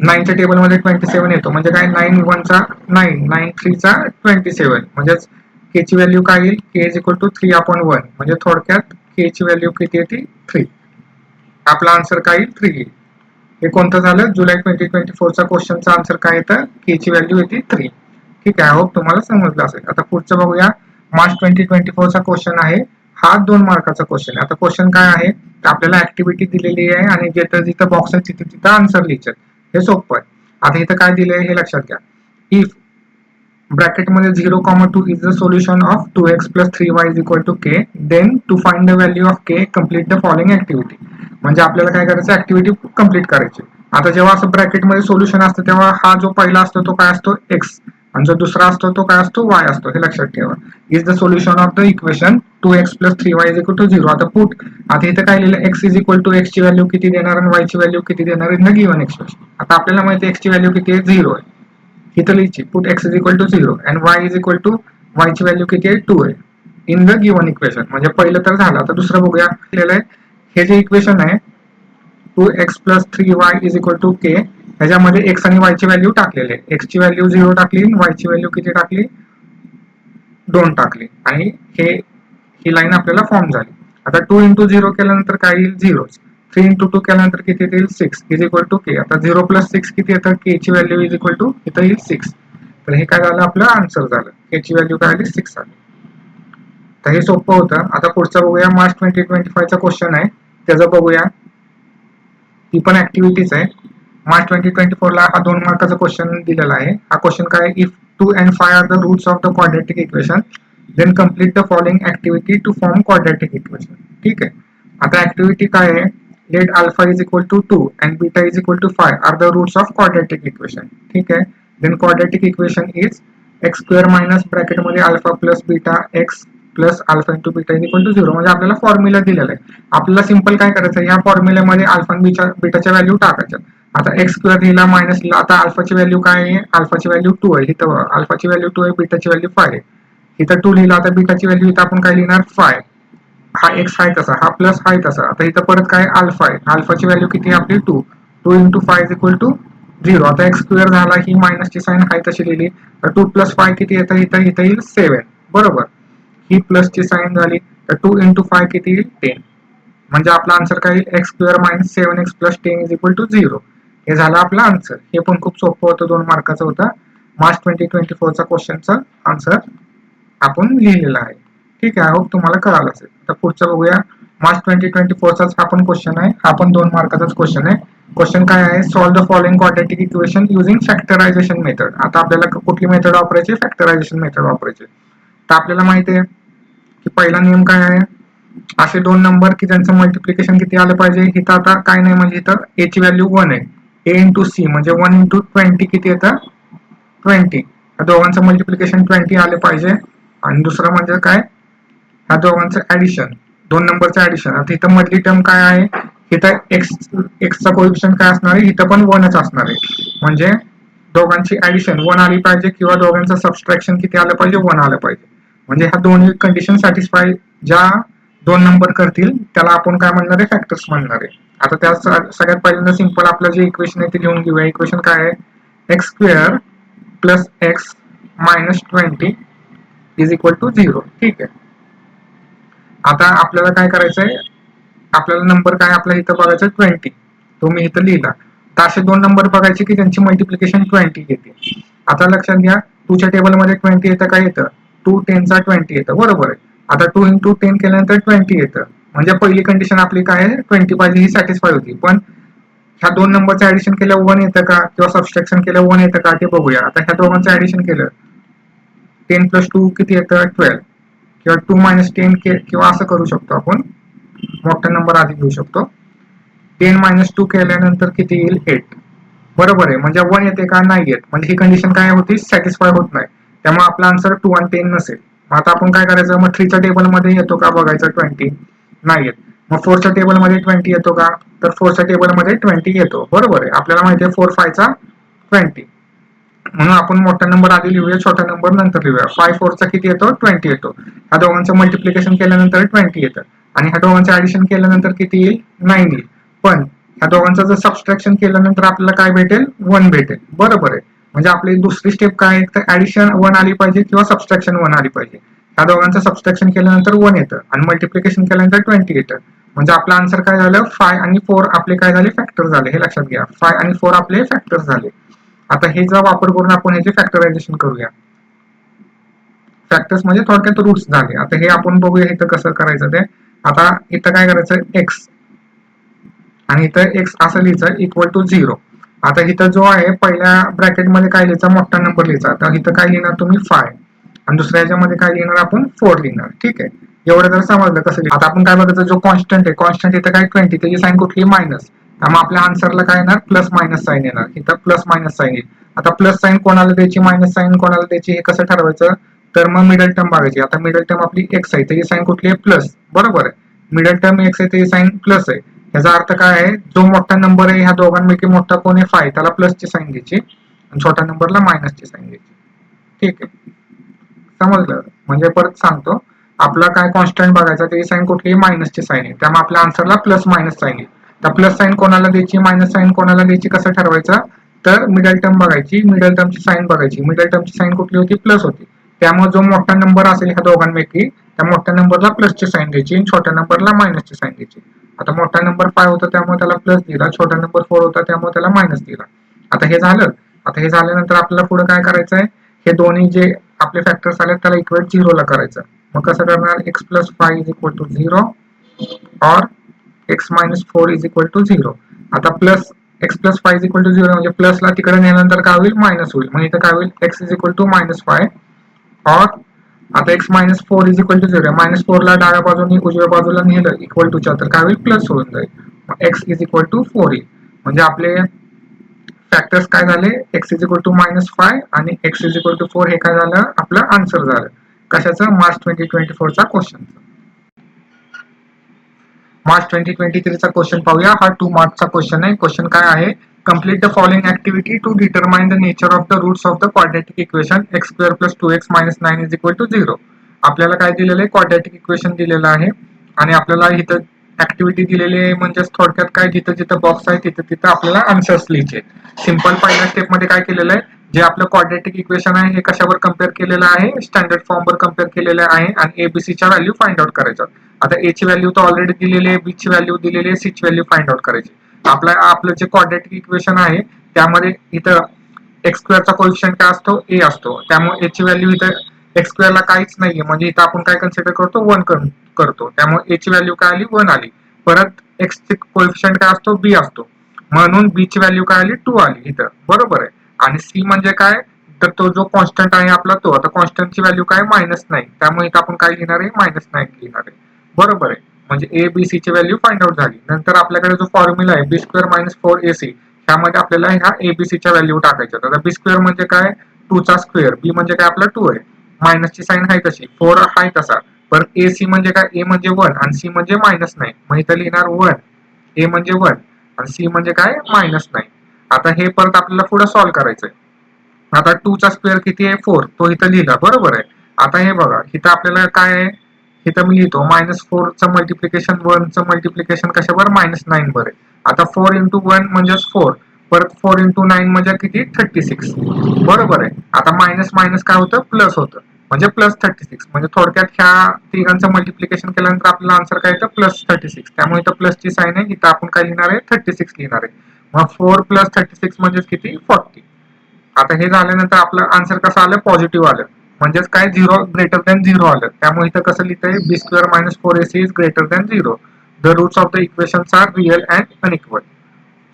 Speaker 1: 9च्या टेबल मध्ये 27 येतो, म्हणजे काय 9 1 चा 9, 9 3 चा 27, म्हणजेच के ची व्हॅल्यू काय येईल, के इज इक्वल टू 3 अपॉन 1, म्हणजे थोडक्यात के ची व्हॅल्यू किती येते 3. आपला आन्सर काय येईल 3 येईल. हे कोणतं झालं, जुलै 2024 चा क्वेश्चनचा आन्सर काय येतं, के ची व्हॅल्यू येते 3. ठीक आहे, होप तुम्हाला समजलं असेल. आता पुढचं बघूया, मार्च 2024 चा क्वेश्चन आहे, हा 2 मार्काचा क्वेश्चन आहे. आता क्वेश्चन काय आहे, तर आपल्याला ऍक्टिव्हिटी दिलेली आहे आणि जिथं जिथं बॉक्स आहे तिथं तिथं आन्सर लिहायचं. हे सोपं आहे. आता इथं काय दिलंय हे लक्षात घ्या. इफ ब्रॅकेट मध्ये 0,2 is the solution of 2x plus 3y is equal to K, then to find the value of K complete the following activity. म्हणजे आपल्याला काय करायचं, ऍक्टिव्हिटी कम्प्लीट करायची. आता जेव्हा असं ब्रॅकेट मध्ये सोल्युशन असतं तेव्हा हा जो पहिला असतो तो काय असतो x, आणि जो दुसरा असतो तो काय असतो y असतो, हे लक्षात ठेवा. Is the solution of the equation 2x plus 3y is equal to 0. आता पुट, आता इथे काय लिहिलं, x is equal to x ची व्हॅल्यू किती देणार आणि y ची व्हॅल्यू किती देणार इन द गिव्हन एक्सप्रेशन. आता आपल्याला माहिती आहे x ची व्हॅल्यू किती आहे 0 आहे, इथं लिहायची put x is equal to 0 and y is equal to, y ची व्हॅल्यू किती आहे 2 आहे इन द गिव्हन इक्वेशन. म्हणजे पहिलं तर झालं. आता दुसरं बघूया, हे जे इक्वेशन आहे 2x plus 3y is equal to k, ह्याच्यामध्ये x आणि y ची व्हॅल्यू टाकलेले, x ची व्हॅल्यू 0 टाकली, y ची व्हॅल्यू किती टाकली 2 टाकली, आणि ही लाईन आपल्याला फॉर्म झाली. आता 2 इंटू 0 केल्यानंतर काय येईल 0, 3 इंटू 2 केल्यानंतर किती येईल 6 इज इक्वल टू के. आता 0 प्लस 6 किती येतं, के ची व्हॅल्यू इज इक्वल टू इथं येईल 6. तर हे काय झालं, आपलं आन्सर झालं, के ची व्हॅल्यू काय आली 6 आली. तर हे सोपं होतं. आता पुढचा बघूया, मार्च 2025 चा क्वेश्चन आहे, त्याचं बघूया. ती पण ऍक्टिव्हिटीज आहे. मार्च 2024 ला हा 2 मार्काचा क्वेश्चन दिलेला आहे. हा क्वेश्चन काय, if 2 and 5 are the roots of the quadratic equation, then complete the following activity to form quadratic equation. ठीक आहे. आता ऍक्टिव्हिटी काय आहे, let alpha is equal to 2 and beta is equal to 5 are the roots of quadratic equation. ठीक आहे. Then quadratic equation is x square minus bracket मध्ये alpha plus beta x plus alpha into beta is equal to 0. म्हणजे आपल्याला formula दिलेला आहे. आपल्याला simple काय करायचं, या फॉर्म्युल्यामध्ये अल्फा आणि बीटाच्या व्हॅल्यू टाकायच्या. आता एक्स स्क्वेअर लिहिला मायनस लिहिला, आता अल्फाची व्हॅल्यू काय आहे, अल्फाची व्हॅल्यू 2 आहे, इथं अल्फाची व्हॅल्यू 2 आहे, बीटाची व्हॅल्यू 5 आहे, इथं 2 लिहिला. आता बीटाची व्हॅल्यू इथं आपण काय लिहिणार 5, हा एक्स आहे तसा, हा प्लस आहे तसा. आता इथं परत काय अल्फा आहे, अल्फाची व्हॅल्यू किती आहे आपली 2, 2 इंटू 5 इज इक्वल टू 0. आता एक्स स्क्वेअर झाला, ही मायनसची साईन आहे तशी लिहिली, तर 2 प्लस 5 किती येतं, इथं येईल 7, बरोबर. ही प्लसची साईन झाली, तर 2 इंटू 5 किती येईल 10. म्हणजे आपला आन्सर काय येईल, x square minus 7x plus 10 is equal to 0. हे झालं आपलं आन्सर. हे पण खूप सोपं होतं, 2 मार्काचं होतं. मार्च 2024 चा क्वेश्चनचा आन्सर आपण लिहिलेला आहे. ठीक आहे, होप तुम्हाला कळालं असेल. तर पुढचं बघूया, मार्च 2024 चाच हा पण क्वेश्चन आहे, हा पण 2 मार्काचाच क्वेश्चन आहे. क्वेश्चन काय आहे, solve the following quadratic equation using factorisation method. आता आपल्याला कुठली मेथड वापरायची, फॅक्टरायझेशन मेथड वापरायची. तर आपल्याला माहिती आहे की पहिला नियम काय आहे, असे 2 नंबर की ज्यांचं मल्टिप्लिकेशन किती आलं पाहिजे. इथं आता काय नाही, म्हणजे इथं ए ची व्हॅल्यू 1 आहे, ए इंटू सी म्हणजे 1 इंटू 20 किती येतं 20. या दोघांचं मल्टिप्लिकेशन 20 आले पाहिजे. आणि दुसरं म्हणजे काय, ह्या दोघांचं ऍडिशन, 2 नंबरचं ऍडिशन. आता इथं मधली टर्म काय आहे, इथं एक्सचा कोएफिशियंट काय असणार आहे, इथं पण 1च असणार आहे. म्हणजे दोघांची ऍडिशन 1 आली पाहिजे, किंवा दोघांचं सबस्ट्रॅक्शन किती आलं पाहिजे 1 आलं पाहिजे. म्हणजे ह्या दोन्ही कंडिशन सॅटिस्फाय ज्या 2 नंबर करतील त्याला आपण काय म्हणणार आहे, फॅक्टर्स म्हणणार आहे. आता त्या सगळ्यात पहिल्यांदा सिंपल आपलं जे इक्वेशन आहे ते लिहून घेऊया. इक्वेशन काय आहे, x square plus x minus 20 is equal to 0. ठीक आहे. आता आपल्याला काय करायचंय, आपल्याला नंबर काय आपल्या इथं बघायचं 20, तो मी इथं लिहिला. तर असे दोन नंबर बघायचे की त्यांची मल्टिप्लिकेशन 20 येते. आता लक्षात घ्या, 2च्या टेबलमध्ये 20 येतं, काय येतं 2 10चा 20 येतं, बरोबर आहे. आता 2 इंटू 10 केल्यानंतर 20 येतं, म्हणजे पहिली कंडिशन आपली काय आहे 20 पाहिजे ही सॅटिस्फाय होती. पण ह्या दोन नंबरचं ऍडिशन केलं 1 येतं का किंवा सबस्ट्रॅक्शन केलं 1 येतं का ते बघूया. आता ह्या दोघांचं ऍडिशन केलं 10 प्लस 2 किती येतं 12, किंवा 2 मायनस 10 किंवा असं करू शकतो आपण, मोठा नंबर आधी घेऊ शकतो. 10 मायनस 2 केल्यानंतर किती येईल 8, बरोबर आहे. म्हणजे 1 येते का नाही येत, म्हणजे ही कंडिशन काय होती सॅटिस्फाय होत नाही. त्यामुळे आपला आन्सर 2 आणि 10 नसेल. मग आता आपण काय करायचं, मग 3च्या टेबलमध्ये येतो का बघायचं 20, नाही येत. मग 4च्या टेबलमध्ये 20 येतो का, तर 4च्या टेबलमध्ये 20 येतो, बरोबर आहे. आपल्याला माहिती आहे 4 5चा 20, म्हणून आपण मोठा नंबर आधी लिहूया, छोटा नंबर नंतर लिहूया. 5 4चा किती येतो 20 येतो. ह्या दोघांचं मल्टिप्लिकेशन केल्यानंतर 20 येतं, आणि ह्या दोघांचं ऍडिशन केल्यानंतर किती येईल 9 येईल. पण ह्या दोघांचं जर सबस्ट्रॅक्शन केल्यानंतर आपल्याला काय भेटेल 1 भेटेल, बरोबर आहे. म्हणजे आपली दुसरी स्टेप काय आहे, तर ऍडिशन 1 आली पाहिजे किंवा सबस्ट्रॅक्शन 1 आली पाहिजे. ह्या दोघांचं सबस्ट्रॅक्शन केल्यानंतर 1 येतं आणि मल्टिप्लिकेशन केल्यानंतर 20 येतं. म्हणजे आपला आन्सर काय झालं 5 आणि 4 आपले काय झाले फॅक्टर झाले, हे लक्षात घ्या. 5 आणि 4 आपले फॅक्टर झाले. आता हे जर वापर करून आपण ह्याचे फॅक्टरायझेशन करूया. फॅक्टर्स म्हणजे थोडक्यात रूट्स झाले. आता हे आपण बघूया इथं कसं करायचं ते. आता इथं काय करायचं एक्स आणि इथं एक्स असं लिहायचं इक्वल टू 0. आता इथं जो आहे पहिल्या ब्रॅकेटमध्ये काय लिहायचा मोठा नंबर लिहायचा. आता इथं काय लिहिणार तुम्ही 5 आणि दुसऱ्या ह्याच्यामध्ये काय लिहिणार आपण 4 लिहिणार. ठीक आहे, एवढं जर समजलं कसं. आता आपण काय बघायचं, जो कॉन्स्टंट आहे, कॉन्स्टंट इथं काय 20, त्याची साईन कुठली मायनस, त्यामुळे आपल्या आन्सरला काय येणार प्लस मायनस साईन येणार. इथं प्लस मायनस साईन येईल. आता प्लस साईन कोणाला द्यायची मायनस साईन कोणाला द्यायची हे कसं ठरवायचं, तर मग मिडल टर्म बघायची. आता मिडल टर्म आपली एक्स आहे, त्याची साईन कुठली आहे प्लस, बरोबर आहे. मिडल टर्म एक्स आहे, त्याची साईन प्लस आहे. याचा अर्थ काय आहे, जो मोठा नंबर आहे ह्या दोघांपैकी मोठा कोण आहे 5, त्याला प्लसची साईन द्यायची आणि छोट्या नंबरला मायनसची साईन द्यायची. ठीक आहे, समजलं. म्हणजे परत सांगतो, आपला काय कॉन्स्टंट बघायचा, त्याची साईन कुठली मायनसची साईन आहे, त्यामुळे आपल्या आन्सरला प्लस मायनस साईन आहे. तर प्लस साईन कोणाला द्यायची मायनस साईन कोणाला द्यायची कसं ठरवायचं, तर मिडल टर्म बघायची, मिडल टर्मची साईन बघायची. मिडल टर्मची साईन कुठली होती प्लस होती, त्यामुळे जो मोठा नंबर असेल ह्या दोघांपैकी त्या मोठ्या नंबरला प्लसची साईन द्यायची आणि छोट्या नंबरला मायनसची साईन द्यायची. आता मोठा नंबर 5 होता त्यामुळे त्याला प्लस दिला, छोटा नंबर 4 होता त्यामुळे त्याला मायनस दिला. आता हे झालं. आता हे झाल्यानंतर आपल्याला पुढे काय करायचं आहे, हे दोन्ही जे आपले फॅक्टर्स आले त्याला इक्वेट 0 ला करायचं. मग कसं करणार, x plus 5 is equal to 0 और x minus 4 is equal to 0. आता plus x plus 5 is equal to 0 म्हणजे प्लसला तिकडे नेल्यानंतर काय होईल मायनस होईल. मग इथं काय होईल x is equal to minus 5 और आता x minus 4 is equal to 0. Minus 4 ला डाव्या बाजूने उजव्या बाजूला नेलं इक्वल टू च्या, तर काय होईल प्लस होऊन जाईल. मग एक्स इज इक्वल टू 4 येईल. म्हणजे आपले फॅक्टर्स काय झाले, x is equal to minus 5 आणि एक्स इज इक्वल टू 4, हे काय झालं आपलं आन्सर झालं. कशाचं, मार्च 2024 चा क्वेश्चन. मार्च 2023 चा क्वेश्चन पाहूया. हा 2 मार्क्सचा क्वेश्चन आहे. क्वेश्चन काय आहे, complete the following activity to determine the nature of the roots of the quadratic equation x square plus 2x minus 9 is equal to 0. आपल्याला काय दिलेलं आहे, क्वाड्रॅटिक इक्वेशन दिलेलं आहे आणि आपल्याला इथं ऍक्टिव्हिटी दिलेली आहे. म्हणजे थोडक्यात काय, जिथं जिथं बॉक्स आहे तिथं तिथं आपल्याला आन्सर्स लिहायचे. सिंपल पहिल्या स्टेप मध्ये काय केलेलं आहे, जे आपलं क्वाड्रॅटिक इक्वेशन आहे हे कशावर कम्पेअर केलेलं आहे, स्टँडर्ड फॉर्मवर कम्पेअर केलेलं आहे आणि एबीसीच्या व्हॅल्यू फाइंड आउट करायच्या. आता ए ची व्हॅल्यू तर ऑलरेडी दिलेली आहे, बी ची व्हॅल्यू दिलेली आहे, सी ची व्हॅल्यू फाइंड आउट करायची. आपलं जे क्वाड्रॅटिक इक्वेशन आहे त्यामध्ये इथं एक्स स्क्वेअरचा कोएफिशियंट काय असतो ए असतो, त्यामुळे ए ची व्हॅल्यू इथं एक्स स्क्वेअरला काहीच नाहीये, म्हणजे इथं आपण काय कन्सिडर करतो 1 करतो, त्यामुळे ए ची व्हॅल्यू काय आली 1 आली. परत एक्स चे कोएफिशियंट काय असतो बी असतो, म्हणून बी ची व्हॅल्यू काय आली 2 आली इथं, बरोबर आहे. आणि सी म्हणजे काय, तर तो जो कॉन्स्टंट आहे आपला तो, आता कॉन्स्टंटची व्हॅल्यू काय -9, त्यामुळे इथं आपण काय लिहिणार आहे -9 लिहिणार आहे, बरोबर आहे. म्हणजे ए बी सी ची व्हॅल्यू फाइंड आउट झाली. नंतर आपल्याकडे जो फॉर्म्युला आहे बी स्क्वेअर मायनस 4ac, त्यामध्ये आपल्याला ह्या एबीसीच्या व्हॅल्यू टाकायच्या. आता बी स्क्वेअर म्हणजे काय 2 चा स्क्वेअर, बी म्हणजे काय आपला 2 आहे, मायनसची साईन आहे तशी, 4 आहे तसा. परत ए सी म्हणजे काय, ए म्हणजे 1 आणि सी म्हणजे -9, मग इथं लिहिणार 1, ए म्हणजे 1 आणि सी म्हणजे काय -9. आता हे परत आपल्याला पुढे सॉल्व्ह करायचंय. आता 2 चा स्क्वेअर किती आहे 4, तो इथं लिहिला, बरोबर आहे. आता हे बघा इथं आपल्याला काय आहे, इथं मी लिहितो -4 चं मल्टिप्लिकेशन 1 चं मल्टिप्लिकेशन कशावर -9 वर आहे. आता 4 इंटू 1 म्हणजे 4, परत 4 इंटू 9 म्हणजे किती 36. बरोबर आहे. आता मायनस मायनस काय होतं प्लस होतं म्हणजे प्लस 36. म्हणजे थोडक्यात ह्या तिघांचं मल्टिप्लिकेशन केल्यानंतर आपल्याला आन्सर काय येतं प्लस 36. त्यामुळे इथं प्लसची साईन आहे, इथं आपण काय लिहिणार आहे 36 लिहिणार आहे. मग 4 प्लस 36 म्हणजे किती 40. आता हे झाल्यानंतर आपलं आन्सर कसं आलं पॉझिटिव्ह आलं म्हणजेच काय 0 ग्रेटर दॅन 0 आलं. त्यामुळे इथं कसं लिहितंय b square minus 4ac is greater than 0. The roots of the equations are real and unequal.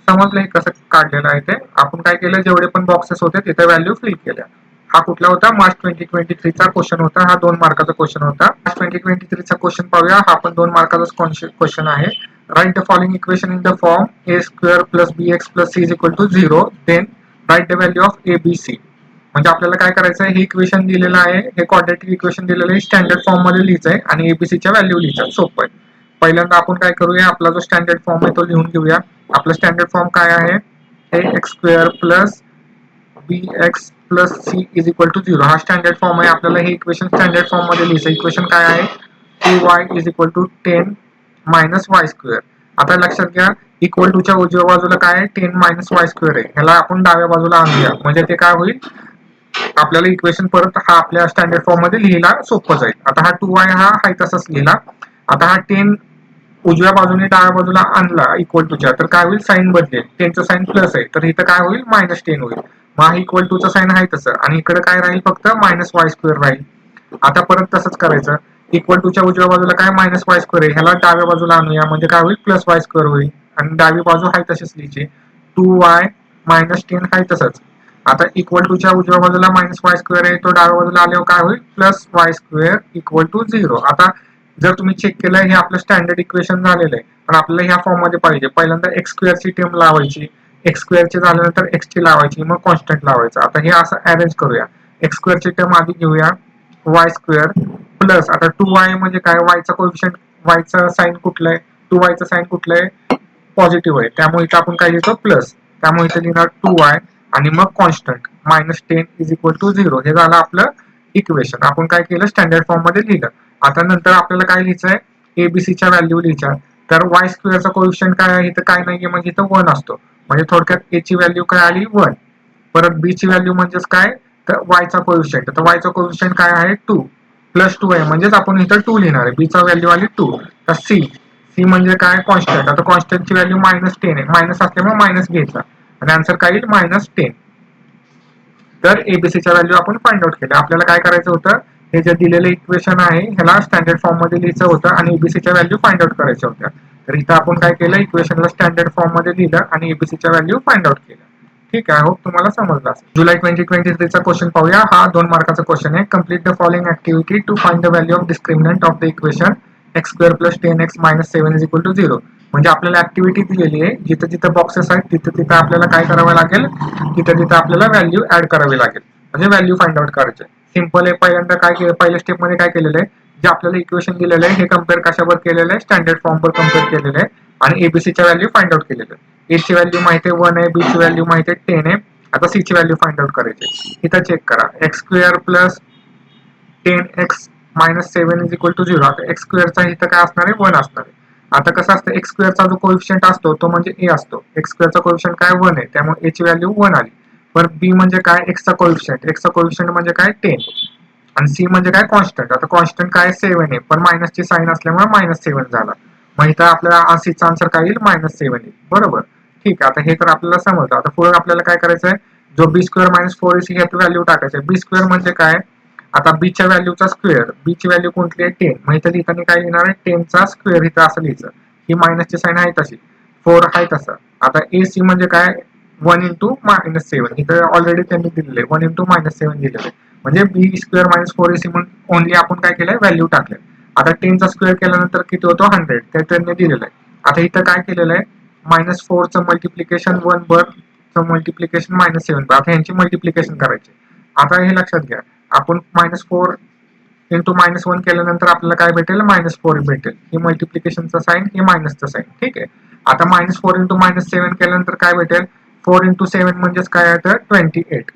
Speaker 1: समजलं कसं काढलेलं आहे ते. आपण काय केलं जेवढे पण बॉक्सेस होते तिथे व्हॅल्यू फिल केल्या. हा कुठला होता मार्च 2023 चा क्वेश्चन होता. हा 2 मार्काचा क्वेश्चन होता. मार्च 2023 चा क्वेश्चन पाहूया. हा पण 2 मार्काचा क्वेश्चन आहे. Write the following equation in the form a square plus bx plus c is equal to 0. Then write the value of abc. म्हणजे आपल्याला काय करायचं आहे हे इक्वेशन दिलेलं आहे, हे क्वाड्रॅटिक इक्वेशन दिलेलं आहे, स्टँडर्ड फॉर्म मध्ये लिहायचं आहे आणि एबीसीच्या व्हॅल्यू लिहायचं. सोपं आहे. पहिल्यांदा आपण काय करूया आपला जो स्टँडर्ड फॉर्म आहे तो लिहून घेऊया. आपलं स्टँडर्ड फॉर्म काय आहे x square plus bx plus c is equal to 0. हा स्टँडर्ड फॉर्म आहे. आपल्याला हे इक्वेशन स्टँडर्ड फॉर्म मध्ये लिहायचं. इक्वेशन काय आहे 2y is equal to 10 minus y square. आता लक्षात घ्या इक्वल टूच्या उजव्या बाजूला काय आहे 10 मायनस वाय स्क्वेअर आहे. ह्याला आपण डाव्या बाजूला आणूया म्हणजे ते काय होईल आपल्याला इक्वेशन परत हा आपल्या स्टँडर्ड फॉर्म मध्ये लिहिला सोपं जाईल. आता हा 2y हा आहे तसाच लिहिला. आता हा 10 उजव्या बाजूने डाव्या बाजूला आणला इक्वल टूच्या तर काय होईल साईन बदलेल. 10चं साईन प्लस आहे तर इथं काय होईल मायनस 10 होईल. मग इक्वल टूचं साईन आहे तसं आणि इकडे काय राहील फक्त मायनस वाय स्क्वेअर राहील. आता परत तसंच करायचं इक्वल टूच्या उजव्या बाजूला काय मायनस वाय स्क्वेअर आहे ह्याला डाव्या बाजूला आणूया म्हणजे काय होईल प्लस वाय स्क्वेअर होईल आणि डावी बाजू आहे तशीच लिहायची 2y मायनस 10 आहे तसंच. आता इक्वल टूच्या उजव्या बाजूला मायनस वाय स्क्वेअर आहे तो डाव्या बाजूला आल्यावर काय होईल plus y square equal to 0. आता जर तुम्ही चेक केलं हे आपलं स्टँडर्ड इक्वेशन झालेलं आहे पण आपल्याला ह्या फॉर्म मध्ये पाहिजे. पहिल्यांदा एक्स स्क्वेअरची टर्म लावायची, एक्स स्क्वेअरची झाल्यानंतर एक्स ची लावायची मग कॉन्स्टंट लावायचं. आता हे असं अरेंज करूया. एक्स स्क्वेअरची टर्म आधी घेऊया वाय स्क्वेअर प्लस आता 2y म्हणजे काय वायचा कोएफिशियंट वायचा साइन कुठलं आहे 2y साइन कुठलं आहे पॉझिटिव्ह आहे त्यामुळे इथं आपण काय लिहितो प्लस. त्यामुळे इथे लिहिणार 2y आणि मग constant minus 10 is equal to 0. हे झालं आपलं इक्वेशन. आपण काय केलं स्टँडर्ड फॉर्म मध्ये लिहिलं. आता नंतर आपल्याला काय लिहायचं आहे एबीसीच्या व्हॅल्यू लिहायच्या. तर वाय स्क्वेअरचा कोएफिशियंट काय आहे इथं काय नाहीये म्हणजे इथं 1 असतो म्हणजे थोडक्यात ए ची व्हॅल्यू काय आली 1. परत बी ची व्हॅल्यू म्हणजेच काय तर वायचा कोएफिशियंट तर वायचा कोएफिशियंट काय आहे 2 प्लस 2 आहे म्हणजेच आपण इथं 2 लिहिणार आहे. बीचा व्हॅल्यू आली 2. तर सी सी म्हणजे काय कॉन्स्टंट. आता कॉन्स्टंटची व्हॅल्यू मायनस 10 आहे मायनस असल्यामुळे मायनस घ्यायचा आणि आन्सर काय येईल मायनस 10. तर एबीसीच्या व्हॅल्यू आपण फाइंड आउट केल्या. आपल्याला काय करायचं होतं हे जे दिलेलं इक्वेशन आहे ह्याला स्टँडर्ड फॉर्म मध्ये लिहायचं होतं आणि एबीसीच्या व्हॅल्यू फाइंड आउट करायच्या होत्या. तर इथं आपण काय केलं इक्वेशनला स्टँडर्ड फॉर्म मध्ये लिहिलं आणि एबीसीच्या व्हॅल्यू फाइंड आउट केल्या. ठीक आहे होप तुम्हाला समजलं असेल. जुलै 2023 चा क्वेश्चन पाहूया. हा 2 मार्काचा क्वेश्चन आहे. Complete the following activity to find the value of discriminant of the equation x square plus 10x minus 7 is equal to 0. म्हणजे आपल्याला ऍक्टिव्हिटी दिलेली आहे जिथं जिथं बॉक्सेस आहेत तिथं तिथं आपल्याला काय करावं लागेल तिथं तिथं आपल्याला व्हॅल्यू ऍड करावी लागेल म्हणजे व्हॅल्यू फाइंड आउट करायचे. सिंपल आहे. पहिल्यांदा काय केलं पहिल्या स्टेप मध्ये काय केलेलं आहे जे आपल्याला इक्वेशन दिलेलं आहे हे कम्पेअर कशावर केलेलं आहे स्टँडर्ड फॉर्म वर कम्पेअर केलेलं आहे आणि एबीसीच्या व्हॅल्यू फाइंड आउट केलेलं आहे. ए ची व्हॅल्यू माहिती आहे 1 आहे, बी ची व्हॅल्यू माहिती आहे 10 आहे. आता सी ची व्हॅल्यू फाइंड आउट करायची. इथं चेक करा x square plus 10x minus 7 is equal to 0. आता एक्स स्क्वेअरचा इथं काय असणार आहे 1 असणार आहे. आता कसं असतं एक्स स्क्वेअरचा जो कोएफिशियंट असतो तो म्हणजे ए असतो. एक्स स्क्वेअरचा कोएफिशियंट काय 1 आहे त्यामुळे ए ची व्हॅल्यू 1 आली. परत बी म्हणजे काय एक्सचा कोएफिशियंट, एक्सचा कोएफिशियंट म्हणजे काय 10 आणि सी म्हणजे काय कॉन्स्टंट. आता कॉन्स्टंट काय 7 आहे पण मायनसची साइन असल्यामुळे मायनस 7 झाला. मग इथं आपल्याला सीचा आन्सर काय येईल मायनस 7 येईल. बरोबर ठीक आहे. आता हे तर आपल्याला समजलं. आता पुढे आपल्याला काय करायचं आहे जो बी स्क्वेअर मायनस 4ac ह्यात व्हॅल्यू टाकायची. बी स्क्वेअर म्हणजे काय आता बी च्या व्हॅल्यूचा स्क्वेअर, बी ची व्हॅल्यू कोणती आहे 10 मग इथं लिहिताना काय लिहिणार आहे 10 चा स्क्वेअर इथं असं लिहायचं. ही मायनसची साइन आहे तशी 4 आहे तसं. आता ए सी म्हणजे काय 1 इंटू मायनस 7 इथं ऑलरेडी त्यांनी दिलेलं आहे 1 इंटू मायनस 7 दिलेलं आहे म्हणजे बी स्क्वेअर मायनस 4ac म्हणून ओनली आपण काय केलंय व्हॅल्यू टाकले. आता 10 चा स्क्वेअर केल्यानंतर किती होतो 100 ते त्यांनी दिलेलं आहे. आता इथं काय केलेलं आहे मायनस 4 चं मल्टिप्लिकेशन 1 बर चं मल्टिप्लिकेशन मायनस 7 बर. आता यांची मल्टिप्लिकेशन करायची. आता हे लक्षात घ्या आपण मायनस 4 इंटू मायनस 1 केल्यानंतर आपल्याला काय भेटेल मायनस 4 भेटेल. ही मल्टिप्लिकेशनचा साइन हे मायनसचा साइन. ठीक आहे. आता मायनस 4 इंटू मायनस 7 केल्यानंतर काय भेटेल 4 इंटू 7 म्हणजेच काय आहे 28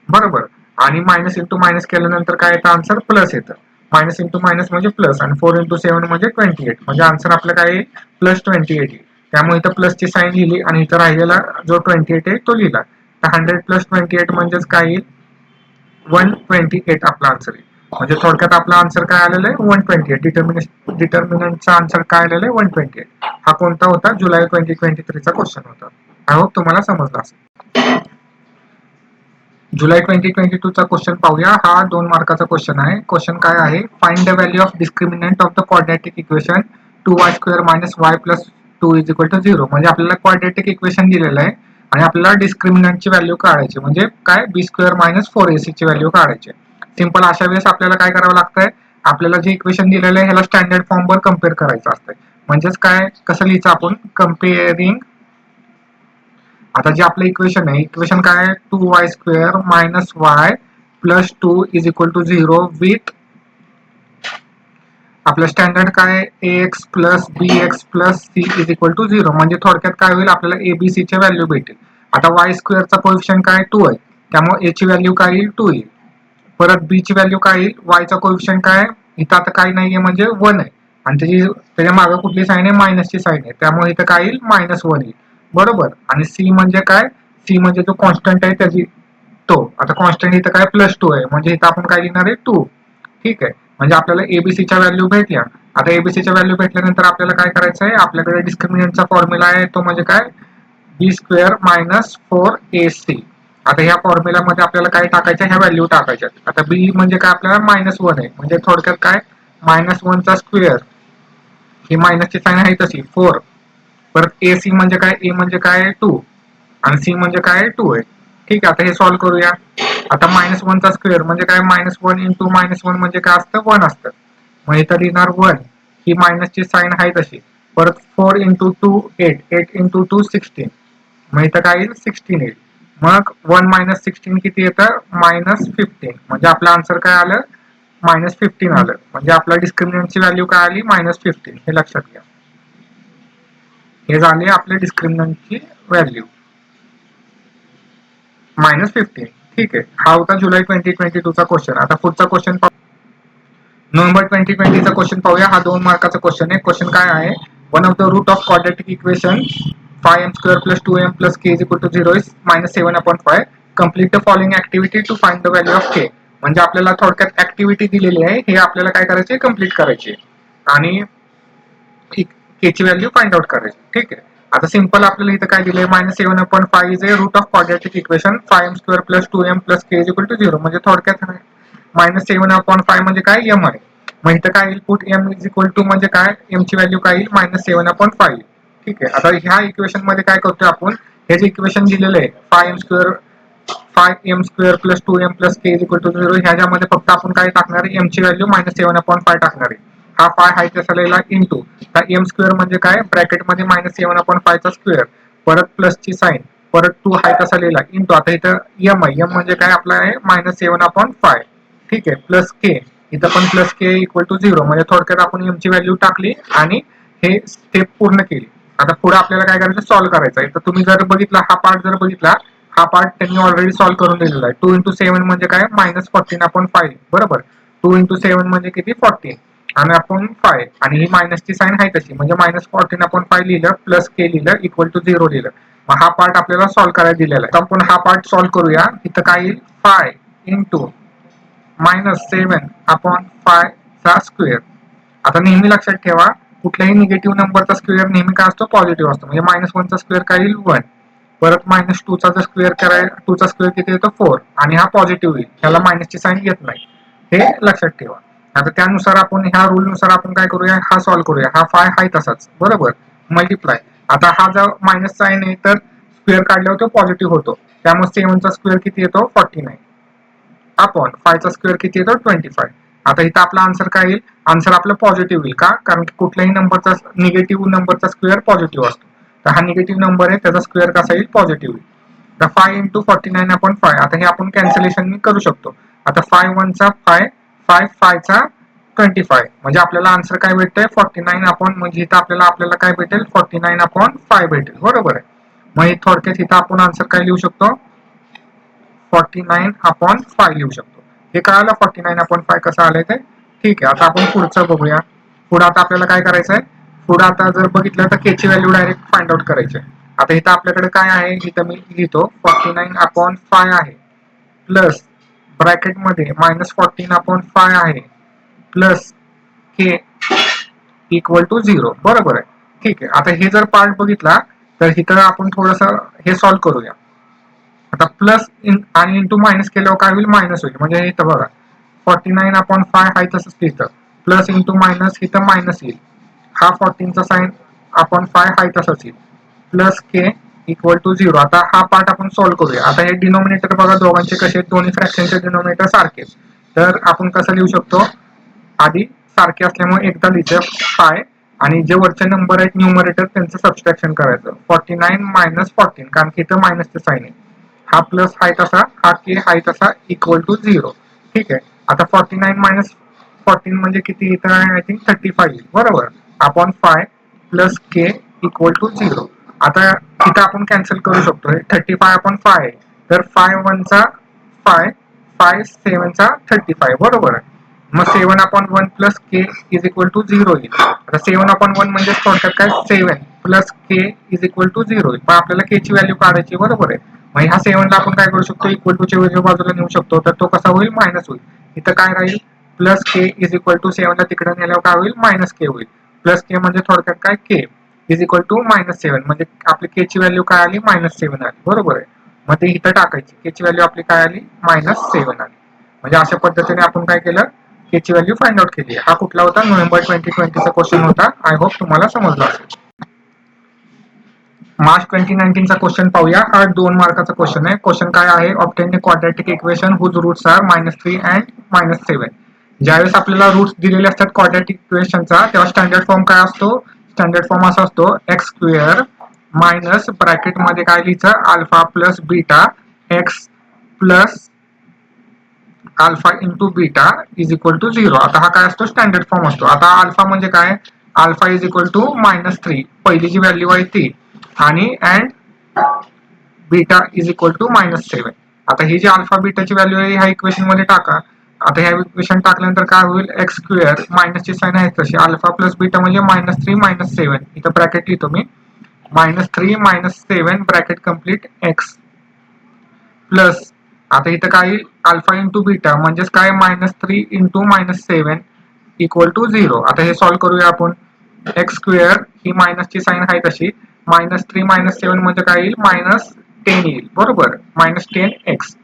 Speaker 1: बरोबर आणि मायनस इंटू मायनस केल्यानंतर काय येतं आन्सर प्लस येतं. मायनस इंटू मायनस म्हणजे प्लस आणि 4 इंटू 7 म्हणजे 28 म्हणजे आन्सर आपलं काय येईल प्लस 28 येईल. त्यामुळे इथं प्लसची साईन लिहिली आणि इथं राहिलेला जो 28 आहे तो लिहिला. तर 100 प्लस 28 म्हणजेच काय येईल 128 आपला आन्सर येईल. म्हणजे थोडक्यात आपला आन्सर काय आलेला आहे 128. डिटर्मिनंटचा आन्सर काय आलेला आहे 128. हा कोणता होता जुलै 2023चा क्वेश्चन होता. आय होप तुम्हाला समजला असेल. जुलै 2022चा क्वेश्चन पाहूया. हा 2 मार्काचा क्वेश्चन आहे. क्वेश्चन काय आहे, find the value of discriminant of the quadratic equation 2y² minus y plus 2 is equal to 0. म्हणजे आपल्याला क्वाड्रॅटिक इक्वेशन दिलेलं आहे आणि आपल्याला डिस्क्रिमिनंटची व्हॅल्यू काढायची, म्हणजे काय b² मायनस 4ac ची व्हॅल्यू काढायची. सिंपल अशा वेळेस आपल्याला काय करावं लागतंय, आपल्याला जे इक्वेशन दिलेलं आहे ह्याला स्टँडर्ड फॉर्मवर कम्पेअर करायचं असतंय. म्हणजेच काय कसं लिहायचं आपण, कम्पेअरिंग. आता जे आपलं इक्वेशन आहे, इक्वेशन काय आहे 2y² minus y plus 2 is equal to 0 with आपलं स्टँडर्ड काय ax plus bx plus c is equal to 0. म्हणजे थोडक्यात काय होईल, आपल्याला abc च्या व्हॅल्यू भेटेल. आता y² चा कोएफिशियंट काय 2 आहे, त्यामुळे a ची व्हॅल्यू काय येईल 2 येईल. परत b ची व्हॅल्यू काय येईल, y चा कोएफिशियंट काय इथं आता काही नाहीये म्हणजे 1 आहे आणि त्याच्या मागे कुठली साईन आहे मायनसची साईन आहे, त्यामुळे इथं काय येईल -1 येईल. बरोबर. आणि c म्हणजे काय, c म्हणजे जो कॉन्स्टंट आहे त्याची तो. आता कॉन्स्टंट इथं काय +2 आहे, म्हणजे इथं आपण काय लिहिणार आहे 2. ठीक आहे. म्हणजे आपल्याला एबीसीच्या व्हॅल्यू भेटल्या. आता एबीसीच्या व्हॅल्यू भेटल्यानंतर आपल्याला काय करायचं आहे, आपल्याकडे डिस्क्रिमिनंटचा फॉर्म्युला आहे तो म्हणजे काय b² मायनस 4ac. आता ह्या फॉर्म्युल्यामध्ये आपल्याला काय टाकायचं, ह्या व्हॅल्यू टाकायच्या. आता b म्हणजे काय आपल्याला -1 आहे, म्हणजे थोडक्यात काय -1 चा स्क्वेअर, ही मायनसची साईन आहे तशी 4. परत ac म्हणजे काय, a म्हणजे काय 2 आणि c म्हणजे काय 2 आहे. ठीक आहे. आता हे सॉल्व्ह करूया. आता -1 चा स्क्वेअर म्हणजे काय -1 इंटू -1 म्हणजे काय असतं 1 असतं. मग इथं लिहिणार 1, ही मायनसची साईन आहे तशी. परत 4 इंटू 2 8, 8 इंटू 2 16. मग इथं काय येईल 16 येईल. मग 1 मायनस 16 किती येतं -15. म्हणजे आपलं आन्सर काय आलं -15 आलं. म्हणजे आपल्या डिस्क्रिमिनंटची व्हॅल्यू काय आली -15. हे लक्षात घ्या. हे झाले आपल्या डिस्क्रिमिनंटची व्हॅल्यू -15. ठीक आहे. हा होता जुलै 2022चा क्वेश्चन. आता पुढचा क्वेश्चन नोव्हेंबर 2020 चा क्वेश्चन पाहूया. हा 2 मार्काचा क्वेश्चन आहे. क्वेश्चन काय आहे, one of the root of quadratic equation 5m² plus 2m plus k is equal to 0 is -7/5. Complete the following activity to find the value of k. म्हणजे आपल्याला थोडक्यात ऍक्टिव्हिटी दिलेली आहे, हे आपल्याला काय करायचे कम्प्लीट करायचे आणि k ची व्हॅल्यू फाइंड आउट करायची. ठीक आहे. आता सिंपल आपल्याला इथं काय दिलंय -7/5 is a root of quadratic equation 5m² plus 2m plus k is equal to 0. म्हणजे थोडक्यात -7/5 म्हणजे काय m आहे. मग इथं काय येईल, put m is equal to म्हणजे काय m ची व्हॅल्यू काय येईल -7/5. ठीक आहे. आता ह्या इक्वेशन मध्ये काय करतोय आपण, हे जे इक्वेशन दिलेलं आहे 5m² plus 2m plus k is equal to 0, ह्याच्यामध्ये फक्त आपण काय टाकणार आहे, m ची व्हॅल्यू -7/5 टाकणार आहे. हा पाय आहे तसा लिहिला इंटू m² म्हणजे काय ब्रॅकेटमध्ये -7/5 चा स्क्वेअर, परत प्लसची साईन, परत 2 आहे तसा लिहिला इंटू. आता इथं m आहे, m म्हणजे काय आपला आहे -7/5. ठीक आहे. प्लस k, इथं पण प्लस k इक्वल टू 0. म्हणजे थोडक्यात आपण m ची व्हॅल्यू टाकली आणि हे स्टेप पूर्ण केली. आता पुढे आपल्याला काय करायचं, सॉल्व्ह करायचं आहे. तर तुम्ही जर बघितला हा पार्ट, जर बघितला हा पार्ट त्यांनी ऑलरेडी सॉल्व्ह करून दिलेला आहे. 2 इंटू 7 म्हणजे काय -14/5. बरोबर. 2 इंटू 7 म्हणजे किती 14 आणि आपण 5 आणि ही मायनसची साईन आहे तशी, म्हणजे -14/5 लिहिलं, प्लस के लिहिलं, इक्वल टू 0 लिहिलं. मग हा पार्ट आपल्याला सॉल्व्ह करायला दिलेला आहे. तर आपण हा पार्ट सॉल्व्ह करूया. इथं काय येईल 5 इंटू -7/5 चा स्क्वेअर. आता नेहमी लक्षात ठेवा, कुठल्याही निगेटिव्ह नंबरचा स्क्वेअर नेहमी काय असतो पॉझिटिव्ह असतो. म्हणजे -1 चा स्क्वेअर काय येईल 1, परत -2 चा जर स्क्वेअर करायला 2 चा स्क्वेअर किती येतो 4 आणि हा पॉझिटिव्ह येईल, ह्याला मायनसची साईन येत नाही, हे लक्षात ठेवा. आता त्यानुसार आपण ह्या रूल नुसार आपण काय करूया, हा सॉल्व्ह करूया. हा 5 आहे तसाच, बरोबर, मल्टिप्लाय. आता हा जर मायनस साईन आहे तर स्क्वेअर काढल्यावर तो पॉझिटिव्ह होतो, त्यामुळे 7 चा स्क्वेअर किती येतो 49 अपॉन 5 चा स्क्वेअर किती येतो 25. आता इथं आपला आन्सर काय येईल, आन्सर आपलं पॉझिटिव्ह येईल. का, कारण की कुठल्याही नंबरचा निगेटिव्ह नंबरचा स्क्वेअर पॉझिटिव्ह असतो. तर हा निगेटिव्ह नंबर आहे, त्याचा स्क्वेअर कसा येईल पॉझिटिव्ह येईल. तर 5 इंटू 49/5. आता हे आपण कॅन्सलेशन करू शकतो. आता 5 1 चा 5, 5 5 चा 25, म्हणजे आपल्याला आन्सर काय भेटतंय 49 अपॉन, म्हणजे इथं आपल्याला काय भेटेल 49/5 भेटेल. बरोबर आहे. मग थोडक्यात इथं आपण आन्सर काय लिहू शकतो 49/5 लिहू शकतो. हे कळालं 49/5 कसं आलंय ते. ठीक आहे. आता आपण पुढचं बघूया. पुढे आता आपल्याला काय करायचं आहे, पुढे आता जर बघितलं तर के ची व्हॅल्यू डायरेक्ट फाइंड आउट करायची आहे. आता इथं आपल्याकडे काय आहे, इथं मी लिहितो 49/5 आहे प्लस ब्रॅकेटमध्ये -14/5 आहे प्लस के इक्वल टू 0. बरोबर आहे. ठीक आहे. आता हे जर पार्ट बघितला तर इथं आपण थोडस हे सॉल्व्ह करूया. आता प्लस आणि इंटू मायनस केल्यावर काय होईल, मायनस होईल. म्हणजे इथं बघा 49/5 आहे तसंच लिहितं, प्लस इंटू मायनस इथं मायनस येईल, हा 14चा साइन अपॉन 5 आहे तसंच येईल, प्लस के इक्वल टू 0. आता हा पार्ट आपण सॉल्व्ह करूया. आता हे डिनोमिनेटर बघा दोघांचे कसे, दोन्ही फ्रॅक्शनचे डिनोमिनेटर सारखे, तर आपण कसं लिहू शकतो, आधी सारखे असल्यामुळे एकदा लिहितं पाय आणि जे वरचे नंबर आहेत न्यूमरेटर त्यांचं सबस्ट्रॅक्शन करायचं. 49 - 14 कारण की इथं मायनसचे साइन आहे, हा प्लस आहे तसा, हा के आहे तसा इक्वल टू 0. ठीक आहे. आता 49 - 14 म्हणजे किती, इथं आय थिंक 35 येईल. बरोबर. Upon 5 plus K equal to 0. आता इथं आपण कॅन्सल करू शकतो. 35/5 आहे तर 5 चा 5, 5 7 चा 35. बरोबर आहे. मग 7/1 plus k is equal to 0 येईल. आता 7/1 म्हणजे थोडक्यात काय, 7 plus k is equal to 0 येईल. पण आपल्याला के ची व्हॅल्यू काढायची. बरोबर आहे. मग ह्या 7 ला आपण काय करू शकतो, इक्वल टू च्या वेगळ्या बाजूला नेऊ शकतो, तर तो कसा होईल, मायनस होईल. इथं काय राहील, plus k is equal to 7 ला तिकडे नेल्यावर काय होईल, मायनस के होईल. प्लस के म्हणजे थोडक्यात काय, के इज इक्वल टू -7 म्हणजे आपली के ची व्हॅल्यू काय आली, -7 आली. बरोबर आहे. मग ते इथं टाकायची, के ची व्हॅल्यू आपली काय आली, -7 आली. म्हणजे अशा पद्धतीने आपण काय केलं, के ची व्हॅल्यू फाइंड आउट केली. हा कुठला होता, नोव्हेंबर 2020 चा क्वेश्चन होता. आय होप तुम्हाला समजला असेल. मार्च 2019 चा क्वेश्चन पाहूया. हा 2 मार्काचा क्वेश्चन आहे. क्वेश्चन काय आहे, obtain the quadratic equation whose roots are -3 and -7. ज्यावेळेस आपल्याला रूट्स दिलेले असतात क्वाड्रॅटिक इक्वेशनचा, तेव्हा स्टँडर्ड फॉर्म काय असतो, स्टँडर्ड फॉर्म असा असतो, एक्स स्क्वेअर मायनस ब्रॅकेटमध्ये काय लिहायचं, alpha plus beta x plus alpha into beta is equal to 0. आता हा काय असतो, स्टँडर्ड फॉर्म असतो. आता अल्फा म्हणजे काय, अल्फा इज इक्वल टू -3 पहिली जी व्हॅल्यू आहे ती, आणि and beta is equal to -7. आता ही जी अल्फा बीटाची व्हॅल्यू आहे ह्या इक्वेशन मध्ये टाका. आता ह्या इक्वेशन टाकल्यानंतर काय होईल, एक्स स्क्वेअर मायनसची साइन आहे तशी, अल्फा प्लस बीटा म्हणजे -3 - 7, इथं ब्रॅकेट लिहितो मी, -3 - 7 ब्रॅकेट कंप्लीट एक्स प्लस, आता इथं काय येईल, अल्फा इंटू बीटा म्हणजेच काय, -3 इंटू -7 इक्वल टू 0. आता हे सॉल्व्ह करूया आपण. एक्स स्क्वेअर ही मायनसची साइन आहे तशी, -3 - 7 म्हणजे काय येईल, -10 येईल. बरोबर. -10 एक्स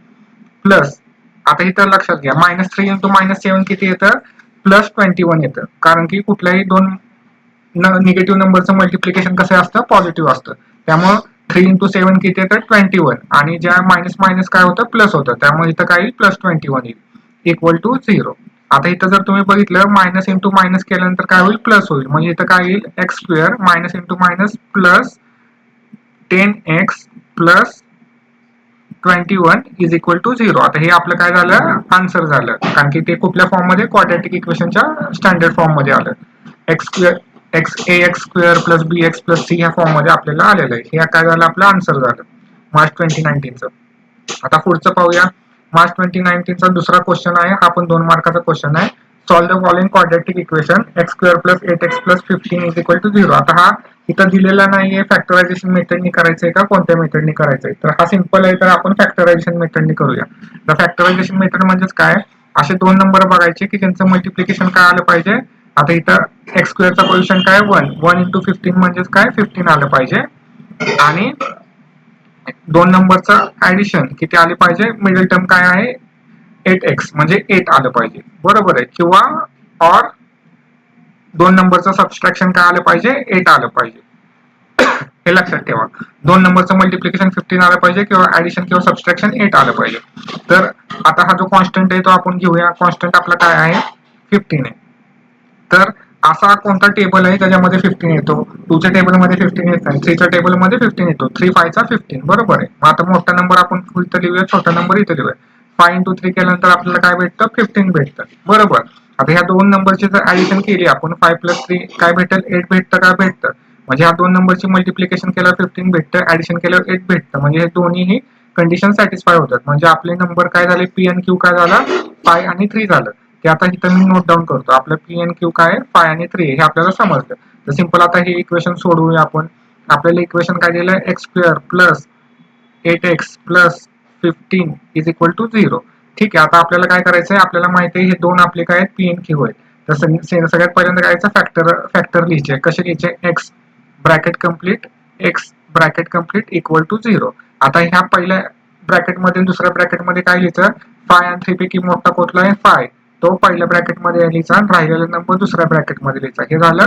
Speaker 1: प्लस, आता इथं लक्षात घ्या, -3 इंटू -7 किती येतं, +21 येतं. कारण की कुठल्याही दोन निगेटिव्ह नंबरचं मल्टिप्लिकेशन कसं असतं, पॉझिटिव्ह असतं. त्यामुळे 3 इंटू 7 किती येतं, 21, आणि ज्या मायनस मायनस काय होतं, प्लस होतं. त्यामुळे इथं काय येईल, +21 येईल इक्वल टू 0. आता इथं जर तुम्ही बघितलं, मायनस इंटू मायनस केल्यानंतर काय होईल, प्लस होईल. म्हणजे इथं काय येईल, x square minus into minus plus 10x plus 21 is equal to 0. आता हे आपलं काय झालं, आन्सर झालं, कारण की ते कुठल्या फॉर्म मध्ये, क्वाड्रॅटिक इक्वेशनच्या स्टँडर्ड फॉर्म मध्ये आलं. X square ax square plus bx plus c ह्या फॉर्म मध्ये आपल्याला आलेलं आहे. हे काय झालं, आपलं आन्सर झालं मार्च 2019चं. आता पुढचं पाहूया. मार्च 2019चा दुसरा क्वेश्चन आहे, हा पण 2 मार्काचा क्वेश्चन आहे. Solve the following quadratic equation, x square plus 8x plus 15 is equal to 0. आता हा इथं दिलेला नाहीये, फॅक्टरायझेशन मेथडनी करायचंय का कोणत्या मेथडनी करायचंय, तर हा सिंपल आहे, तर आपण फॅक्टरायझेशन मेथडनी करूया. तर फॅक्टरायझेशन मेथड म्हणजेच काय, असे 2 नंबर बघायचे की त्यांचं मल्टिप्लिकेशन काय आलं पाहिजे. आता इथं एक्स स्क्वेअरचा पोझिशन काय, 1 इंटू 15 म्हणजेच काय, 15 आलं पाहिजे, आणि 2 नंबरचं ऍडिशन किती आले पाहिजे, मिडल टर्म काय आहे 8x म्हणजे 8 आलं पाहिजे. बरोबर आहे. किंवा और 2 नंबरचं सबस्ट्रॅक्शन काय आलं पाहिजे, 8 आलं पाहिजे. हे लक्षात ठेवा. 2 नंबरचं मल्टिप्लिकेशन 15 आलं पाहिजे, किंवा ऍडिशन किंवा सबस्ट्रॅक्शन 8 आलं पाहिजे. तर आता हा जो कॉन्स्टंट आहे तो आपण घेऊया. कॉन्स्टंट आपला काय आहे, 15 आहे. तर असा कोणता टेबल आहे त्याच्यामध्ये 15 येतो, 2च्या टेबलमध्ये 15 येत नाही, 3च्या टेबलमध्ये 15 येतो, 3 5 चा 15. बरोबर आहे. मग आता मोठा नंबर आपण इथं लिहूया, छोटा नंबर इथं लिहूया. 5 इंटू 3 केल्यानंतर आपल्याला काय भेटतं, 15 भेटतं. बरोबर. आता ह्या 2 नंबरची जर ऍडिशन केली आपण, 5 प्लस 3 काय भेटेल, 8 भेटतं का, भेटतं. म्हणजे ह्या 2 नंबरची मल्टिप्लिकेशन केल्यावर 15 भेटतं, ऍडिशन केल्यावर 8 भेटतं. म्हणजे हे दोन्ही कंडिशन सॅटिस्फाय होतात. म्हणजे आपले नंबर काय झाले, पी एन क्यू काय झाला, 5 आणि 3 झालं. ते आता इथं मी नोट डाऊन करतो. आपलं पी एन क्यू काय, 5 आणि 3 हे आपल्याला समजतं. तर सिंपल आता हे इक्वेशन सोडवूया आपण. आपल्याला इक्वेशन काय दिलं आहे, x² plus 8x plus 15 is equal to 0. ठीक आहे, आता आपल्याला काय करायचं आहे, आपल्याला माहिती आहे हे दोन आपले काय आहेत, पी एन क्यू आहेत. तर सगळ्यात पहिल्यांदा करायचं फॅक्टर लिहायचे. कसे लिहायचे, x bracket complete x bracket complete equal to 0. आता ह्या पहिल्या ब्रॅकेटमध्ये दुसऱ्या ब्रॅकेटमध्ये काय लिहायचं, फाय आणि 3 पैकी मोठा कुठला आहे, फाय, तो पहिल्या ब्रॅकेटमध्ये लिहायचा आणि राहिलेला नंबर दुसऱ्या ब्रॅकेटमध्ये लिहायचा. हे झालं,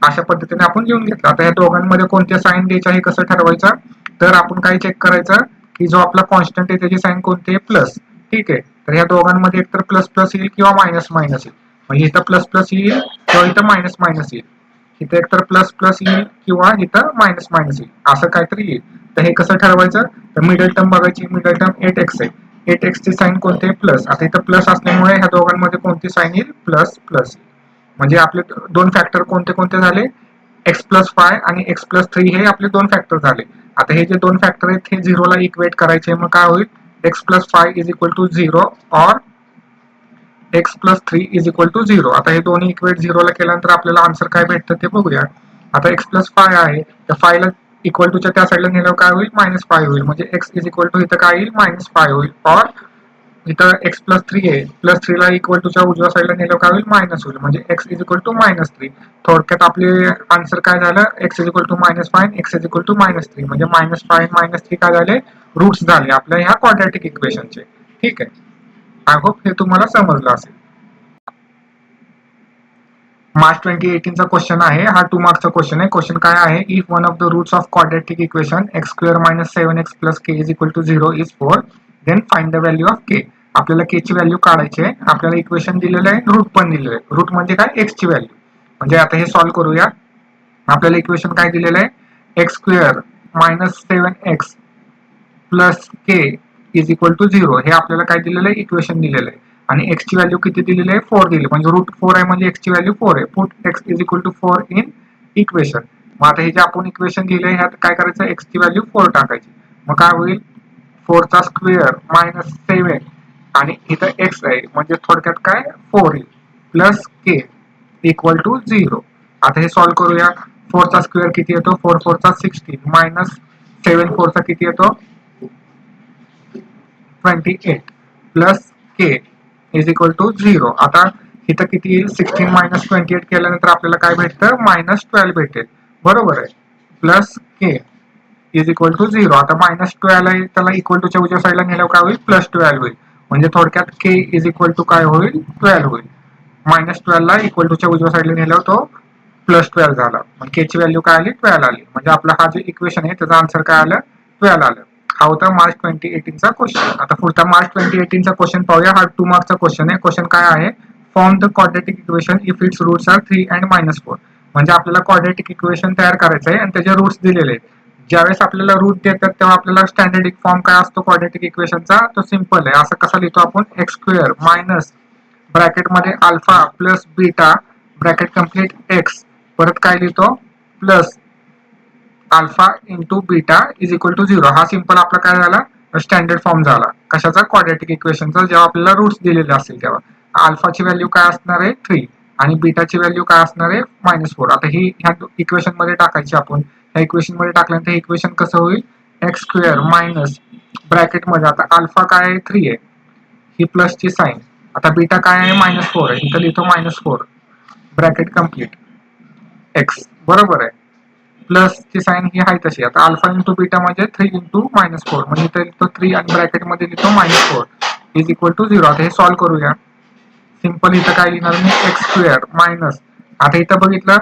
Speaker 1: अशा पद्धतीने आपण लिहून घेतलं. आता या दोघांमध्ये कोणते साईन द्यायचे हे कसं ठरवायचं, तर आपण काय चेक करायचं की जो आपला कॉन्स्टंट आहे त्याची साईन कोणती आहे, प्लस. ठीक आहे, तर या दोघांमध्ये एकतर प्लस प्लस येईल किंवा मायनस मायनस येईल. म्हणजे इथं प्लस प्लस येईल किंवा इथं मायनस मायनस येईल. इथं एकतर प्लस प्लस येईल किंवा इथं मायनस मायनस येईल, असं काहीतरी येईल. तर हे कसं ठरवायचं, तर मिडल टर्म बघायची. मिडल टर्म 8x आहे, 8x ची साईन कोणती आहे, प्लस. आता इथं प्लस असल्यामुळे ह्या दोघांमध्ये कोणती साईन येईल, प्लस प्लस. म्हणजे आपले दोन फॅक्टर कोणते कोणते झाले, x प्लस 5 आणि x प्लस 3 हे आपले दोन फॅक्टर झाले. आता हे जे दोन फॅक्टर आहेत हे झिरोला इक्वेट करायचे. मग काय होईल, x plus 5 is equal to 0 और x plus 3 is equal to 0. आता हे दोन्ही इक्वेट झिरोला केल्यानंतर आपल्याला आन्सर काय भेटतं ते बघूया. आता x प्लस 5 आहे, तर 5 ला इक्वल टूच्या त्या साईडला नेल्यावर काय होईल, मायनस 5 होईल. म्हणजे x इज इक्वल टू इथं काय येईल, मायनस 5 होईल. और इथं x प्लस 3 आहे, प्लस 3 ला इक्वल टूच्या उजव्या साईडला नेल्यावर काय होईल, मायनस होईल. म्हणजे x is equal to minus 3. थोडक्यात आपले आन्सर काय झालं, x is equal to minus 5, x is equal to minus 3. म्हणजे मायनस 5 मायनस 3 काय झाले, रूट्स झाले आपल्या ह्या क्वाड्रॅटिक इक्वेशनचे. ठीक आहे, आय होप हे तुम्हाला समजलं असेल. मार्च 2018 चा क्वेश्चन आहे हा, 2 मार्क्सचा क्वेश्चन आहे. क्वेश्चन काय आहे, if one of the roots of quadratic equation x² minus 7x plus k is equal to 0 is 4, then find the value of k. आपल्याला k ची व्हॅल्यू काढायची आहे. आपल्याला इक्वेशन दिलेलं आहे, रूट पण दिलेलं आहे. रूट म्हणजे काय, x ची व्हॅल्यू. म्हणजे आता हे सॉल्व्ह करूया. आपल्याला इक्वेशन काय दिलेलं आहे, x² minus 7x plus k is equal to 0. हे आपल्याला काय दिलेलं आहे, इक्वेशन दिलेलं आहे. आणि x ची व्हॅल्यू किती दिलेली आहे, 4 दिली. म्हणजे रूट 4 आहे म्हणजे x ची व्हॅल्यू 4 आहे. Put x is equal to 4 in equation. मग आता हे जे आपण इक्वेशन दिले ह्यात काय करायचं, x ची व्हॅल्यू 4 टाकायची. मग काय होईल, 4 चा स्क्वेअर मायनस 7 आणि इथं x आहे म्हणजे थोडक्यात काय 4 येईल प्लस k इक्वल टू 0. आता हे सॉल्व्ह करूया. 4 चा स्क्वेअर किती येतो, 4 4 चा 16 मायनस 7 4 चा किती येतो, 28 plus k is equal to 0. आता इथं किती येईल, 16 मायनस 28 केल्यानंतर आपल्याला काय भेटतं, मायनस 12 भेटेल. बरोबर आहे, plus k is equal to 0. आता मायनस 12 आहे, त्याला इक्वल टूच्या उजव्या साईडला नेल्यावर काय होईल, प्लस 12 होईल. म्हणजे थोडक्यात k इज इक्वल टू काय होईल, 12 होईल. मायनस 12 ला इक्वल टूच्या उजव्या साईडला नेल्यावर तो प्लस 12 झाला. मग k ची व्हॅल्यू काय आली, 12 आली. म्हणजे आपला हा जे इक्वेशन आहे त्याचा आन्सर काय आलं, 12 आलं. हा होता मार्च 2018 चा क्वेश्चन. आता पुढचा मार्च 2018 चा क्वेश्चन पाहूया. हा 2 मार्क्सचा क्वेश्चन आहे. क्वेश्चन काय आहे, form the quadratic equation if its roots are 3 and -4. म्हणजे आपल्याला क्वाड्रॅटिक इक्वेशन तयार करायचं आहे आणि त्याचे रूट्स दिलेले आहेत. ज्यावेळेस आपल्याला रूट देतात तेव्हा आपल्याला स्टँडर्ड फॉर्म काय असतो क्वाड्रॅटिक इक्वेशनचा, तो सिंपल आहे. असं कसा लिहितो आपण, x² मायनस ब्रॅकेटमध्ये alpha plus beta bracket complete x, परत काय लिहितो, plus alpha into beta is equal to 0. हा सिंपल आपला काय झाला, स्टँडर्ड फॉर्म झाला. कशाचा, क्वाड्रॅटिक इक्वेशनचा. जेव्हा आपल्याला रूट्स दिलेले असतील तेव्हा अल्फाची व्हॅल्यू काय असणार आहे, 3 आणि बीटाची व्हॅल्यू काय असणार आहे, -4. आता ही ह्या इक्वेशन मध्ये टाकायची आपण. ह्या इक्वेशन मध्ये टाकल्यानंतर हे इक्वेशन कसं होईल, x² मायनस ब्रॅकेट मध्ये आता अल्फा काय आहे, 3 आहे, ही प्लस ची साईन. आता बीटा काय आहे, -4 आहे, इथं लिहितो -4 ब्रॅकेट कंप्लीट x. बरोबर आहे, प्लस ची साईन ही आहे तशी. आता अल्फा इंटू बीटा म्हणजे 3 इंटू -4 म्हणजे इथे लिहितो 3 आणि ब्रॅकेट मध्ये लिहितो -4 इज इक्वल टू 0. आता हे सॉल्व्ह करूया. सिंपल इथं काय लिहिणार मी, x² मायनस, आता इथं बघितलं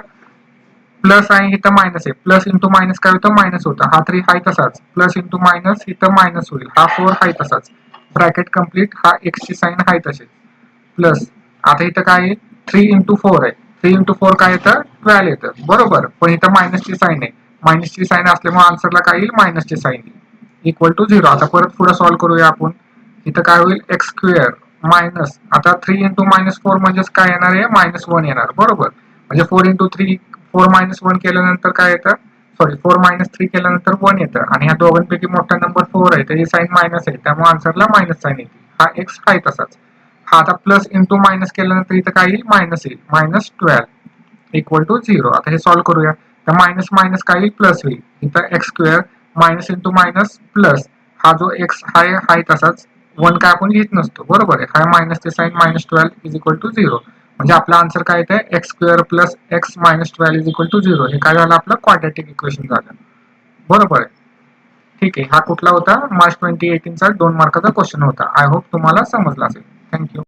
Speaker 1: प्लस आहे इथं मायनस आहे, प्लस इंटू मायनस काय होतं, मायनस होतं. हा 3 हाय तसाच, प्लस इंटू मायनस इथं मायनस होईल. हा 4 हाय तसाच, ब्रॅकेट कंप्लीट, हा x ची साईन हाय तशीच, प्लस. आता इथं काय आहे, 3 इंटू 4 आहे, 3 इंटू 4 काय येतं, 12 येतं. बरोबर, पण इथं मायनसची साईन आहे, मायनसची साईन असल्यामुळे आन्सरला काय येईल, मायनसची साईन येईल इक्वल टू 0. आता परत पुढे सॉल्व्ह करूया आपण. इथं काय होईल, x² मायनस, आता 3 इंटू -4 म्हणजेच काय येणार आहे, -1 येणार. बरोबर, म्हणजे 4 इंटू 3 4 -1 केल्यानंतर काय येतं, सॉरी 4 -3 केल्यानंतर 1 येतं. आणि ह्या दोघांपैकी मोठा नंबर 4 आहे, त्याची साईन मायनस आहे, त्यामुळे आन्सरला मायनस साईन येते. हा x आहे तसाच. हा आता प्लस इंटू मायनस केल्यानंतर इथं काय येईल, मायनस येईल, -12 इक्वल टू 0. आता हे सॉल्व्ह करूया. तर मायनस मायनस काय येईल प्लस होईल. इथं x square minus into minus plus हा जो एक्स हाय तसाच 1 काय आपण घेत नसतो बरोबर आहे. हा मायनसचे साईन -12 इज इक्वल टू 0. म्हणजे आपला आन्सर काय येते x square plus x -12 is equal to 0. हे काय झालं आपलं क्वाड्रॅटिक इक्वेशन झालं बरोबर आहे. ठीक आहे. हा कुठला होता मार्च 2018 चा 2 मार्काचा क्वेश्चन होता. आय होप तुम्हाला समजला असेल. थँक्यू.